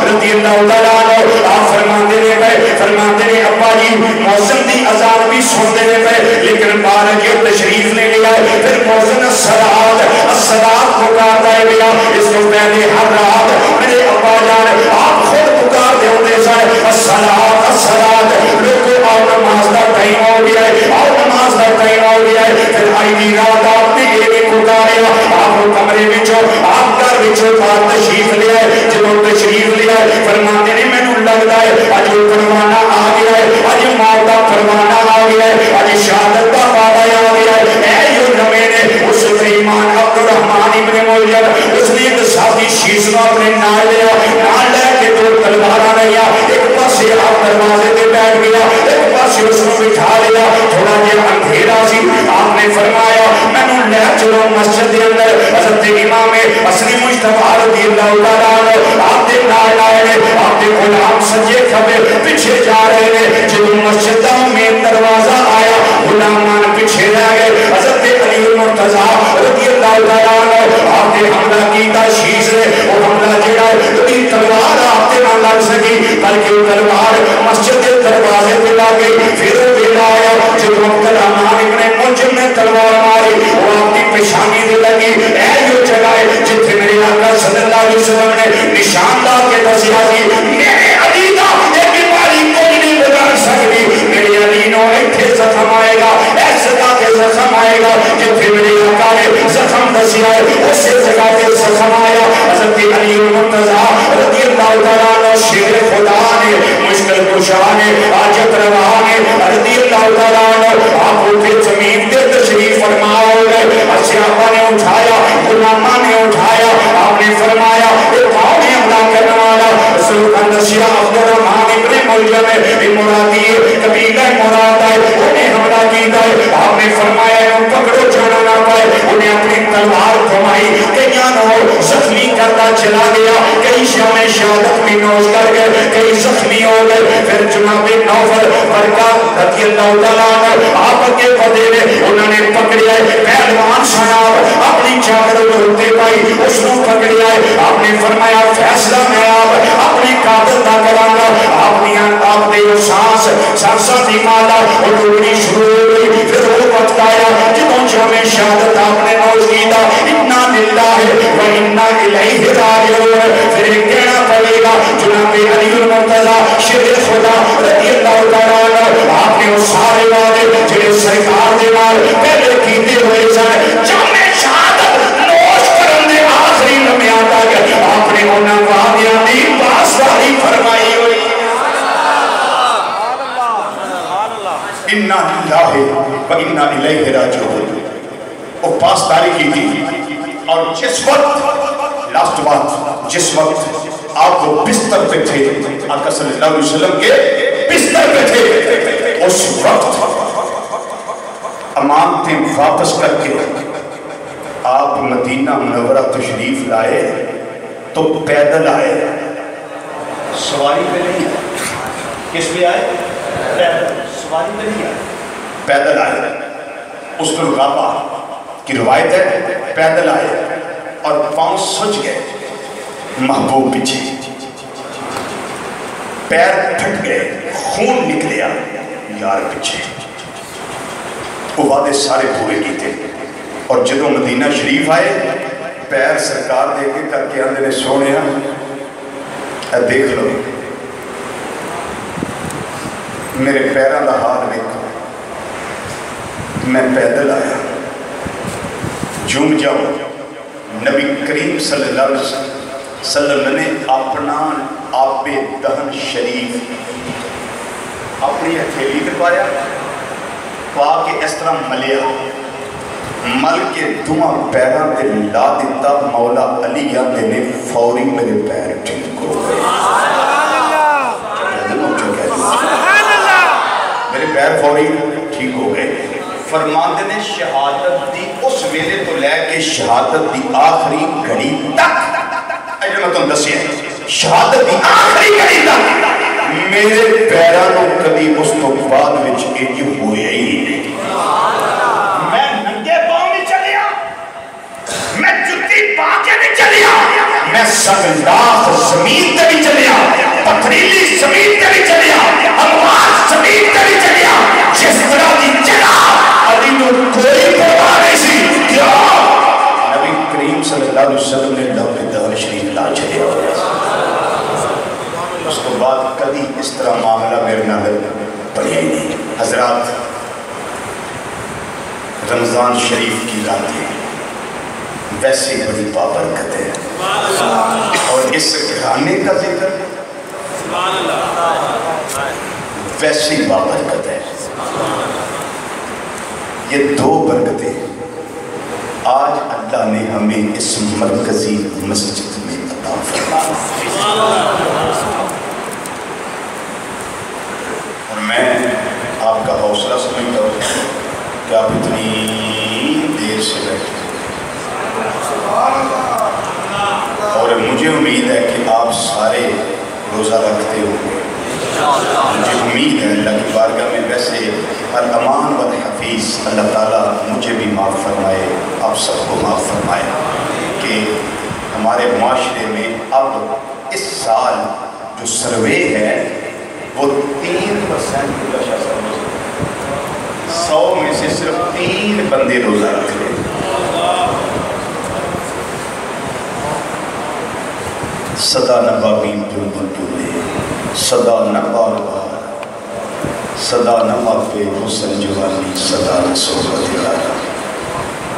رضی اللہ تعالیٰ عنہ آپ فرما دے رہے ابا جی موسم دی اذان بھی سن دے رہے لیکن بارہ جو تشریف لے لیا ہے پھر موسم الصلاۃ پکارتا ہے بیا اس کو پہلے ہر رات میرے ابا جان آپ خود پکار دے ہوتے سائے الصلاۃ لوگوں آؤ نماز دا ٹائم ہو گیا ہے آؤ نماز دا ٹائم ہو گیا ہے پھر آئی دی رات آپ نے یہ بھی پکاریا آپ کمرے وچوں آپ گھر وچوں بات تشریف لیا ہے جب تشریف لیا ہے فرماتے نے مینوں لگتا ہے اج پروانہ آ گیا ہے اج موت دا پروانہ آ گیا ہے اج شہادت دا وعدہ آ گیا ہے اے جو نبی نے اس ایمان عبدالرحمن ابن ملجم اس نے ایک ساتھی شیش کو اپنے نال لیا نال لے کے دو تلواراں لیا ایک پاسے آپ دروازے تے بیٹھ گیا ایک پاسے اس کو بٹھا لیا تھوڑا جہا اندھیرا سی آپ نے فرمایا مینوں لے چلو مسجد دے اندر حضرت امام حسن مجتبی رضی اللہ تعالیٰ عنہ آپ دے نال آئے آپ دے غلام سجے کھبے پیچھے جا رہے ہیں جب مسجد دا مین دروازہ آیا غلامان پیچھے رہ گئے حضرت علی مرتضی رضی اللہ تعالیٰ عنہ آپ نے حملہ کیتا شیش نے وہ حملہ جڑا ہے تلوار آپ نے نہ لگ سکی بلکہ تلوار مسجد کے دروازے پہ لگ گئی پھر وہ بیٹا آیا جب عبدالرحمن ابن ملجم نے تلوار ماری وہ آپ کی پیشانی دے لگی اے جو جگہ ہے جتنے میرے آقا صلی اللہ علیہ وسلم نے نشان لا کے دسیا کہ میرے علی دا ایک بیماری کوئی نہیں بگاڑ سکتی میرے علی نو ایتھے زخم آئے گا ایس جگہ تے زخم آئے گا جتنے میرے آقا نے زخم دسیا ہے اسی جگہ تے زخم آیا حضرت علی مرتضی رضی اللہ تعالیٰ عنہ شیر خدا نے مشکل کشا نے حاجت روا نے رضی اللہ تعالیٰ عنہ آپ اٹھے زمین تے تشریف فرما ہو گئے اصحابہ نے اٹھایا غلامہ نے اٹھایا آپ نے فرمایا اٹھاؤ نے حملہ کرنے والا سلطان دشیا عبدالرحمن ابن ملجم ہے مرادی قبیلہ مراد ہے انہیں حملہ کیتا ہے آپ نے فرمایا انہوں پکڑو جانا نہ پائے انہیں اپنی تلوار گھمائی کئیاں نو زخمی کرتا چلا گیا کئی شام شہادت بھی نوش کر گئے کئی زخمی ہو گئے پھر جناب نوفل برکہ رضی اللہ تعالیٰ عنہ آپ کے بدے نے انہوں نے پکڑیا ہے پہلوان صاحب اپنی چادر ہوتے پائی اس کو پکڑیا ہے آپ نے فرمایا فیصلہ میں آپ اپنی قابل نہ کرانا اپنی آپ نے وہ سانس سانسا دی مالا اور ڈوڑی شروع ہو گئی پھر وہ وقت آیا جنہوں جب شہادت آپ نے نوز کیتا انا للہ و انا الیہ راجعون پھر ایک کہنا پڑے گا جناب علی المرتضی شیر خدا رضی اللہ تعالیٰ عنہ آپ نے وہ سارے وعدے جنہیں سرکار دے نال پہلے کیتے ہوئے سن جب شہادت نوش کرن دے آخری لمحہ تک آپ نے انہاں وعدیاں دی پاسداری فرمائی ہوئی انا للہ و انا الیہ راجعون وہ پاسداری کی تھی اور جس وقت لاسٹ بات جس وقت آپ کو بستر پہ تھے آقا صلی اللہ علیہ وسلم کے بستر پہ تھے اس وقت امانتیں واپس کر کے آپ مدینہ منورہ تشریف لائے تو پیدل آئے سواری پہ نہیں آئے کس پہ آئے پیدل سواری پہ نہیں آئے پیدل آئے اس کو غابہ کی روایت ہے پیدل آئے اور پاؤں سج گئے محبوب پیچھے پیر پھٹ گئے خون نکلیا یار پیچھے وہ وعدے سارے پورے کیتے اور جدوں مدینہ شریف آئے پیر سرکار دے کے کر کے آندے نے سونیا اے دیکھ لو میرے پیران دا حال دیکھو میں پیدل آیا جھوم جاؤ نبی کریم صلی اللہ علیہ وسلم نے اپنا آب دہن شریف اپنی ہتھیلی پہ پایا پا کے اس طرح ملیا مل کے دعا پیران تے لا دیتا مولا علی آندے نے فوری میرے پیر ٹھیک ہو گئے میرے پیر فوری ٹھیک ہو گئے فرماندے نے شہادت دی اس ویلے تو لے کے شہادت دی آخری گھڑی تک اجھے میں تم دسی ہے شہادت دی آخری گھڑی تک میرے پیرانوں کبھی اس تو بعد وچ ایک ہوئے ہی نہیں میں ننگے پاؤں نہیں چلیا میں جتی پا کے نہیں چلیا میں سگنداخ زمین تے نہیں چلیا پتھریلی زمین تے نہیں چلیا اموار زمین تے نہیں چلیا جس طرح دی جگہ علی نو کوئی پرواہ نہیں سی کیا نبی کریم صلی اللہ علیہ وسلم نے لب دہن شریف لا چلیا اس کو بعد کبھی اس طرح معاملہ میرے نال پڑھیا ہی نہیں حضرات رمضان شریف کی راتیں ویسے بڑی بابرکت ہے اور اس گھرانے کا ذکر ویسے بابرکت ہے یہ دو برکتیں آج اللہ نے ہمیں اس مرکزی مسجد میں عطا فرمائی اور میں آپ کا حوصلہ سمجھتا ہوں کہ آپ اتنی دیر سے بیٹھے اور مجھے امید ہے کہ آپ سارے روزہ رکھتے ہوں گے مجھے امید ہے اللہ کی بارگاہ میں ویسے الامان والحفیظ اللہ تعالیٰ مجھے بھی معاف فرمائے آپ سب کو معاف فرمائے کہ ہمارے معاشرے میں اب اس سال جو سروے ہے وہ 3% کا شخص 100 میں سے صرف 3 بندے روزہ رکھ رہے ہیں صدا نبابی بلبل بولے صدا نبار بار صدا نباب حسن جوانی صدا صحبت یارا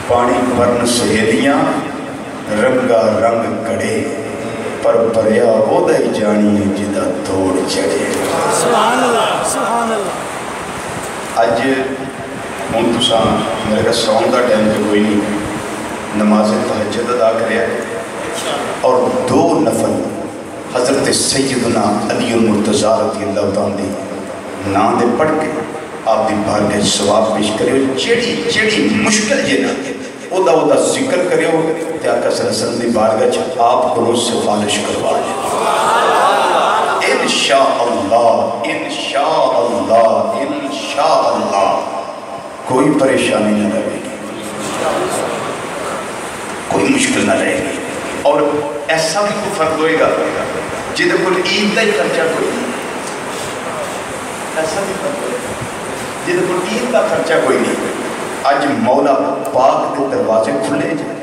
پانی پرن سہیلیاں رنگا رنگ کڑے پر پریا وہ دائی جانی جدا توڑ چڑے سبحان اللہ سبحان اللہ آج ہوں تساں میرے کا سون کا ٹائم پہ کوئی نہیں نماز تہجد ادا کریا اور 2 نفل حضرت سیدنا علی المرتضی رضی اللہ تعالیٰ نام دے پڑھ کے آپ دی بارگاہ ثواب پیش کرے جیڑی مشکل جے نا او دا ذکر کرے ہو تے آقا صلی اللہ علیہ وسلم دی بارگاہ آپ کو سفارش کروا لے انشاءاللہ انشاءاللہ انشاءاللہ کوئی پریشانی نہ رہے گی، کوئی مشکل نہ رہے گی۔ اور ایسا بھی کوئی فرق ہوئے گا جہاں کوئی عید کا ہی خرچہ کوئی نہیں، ایسا بھی فرق ہوئے گا جہاں کوئی عید کا خرچہ کوئی نہیں۔ آج مولا پاک کے دروازے کھلے جائیں۔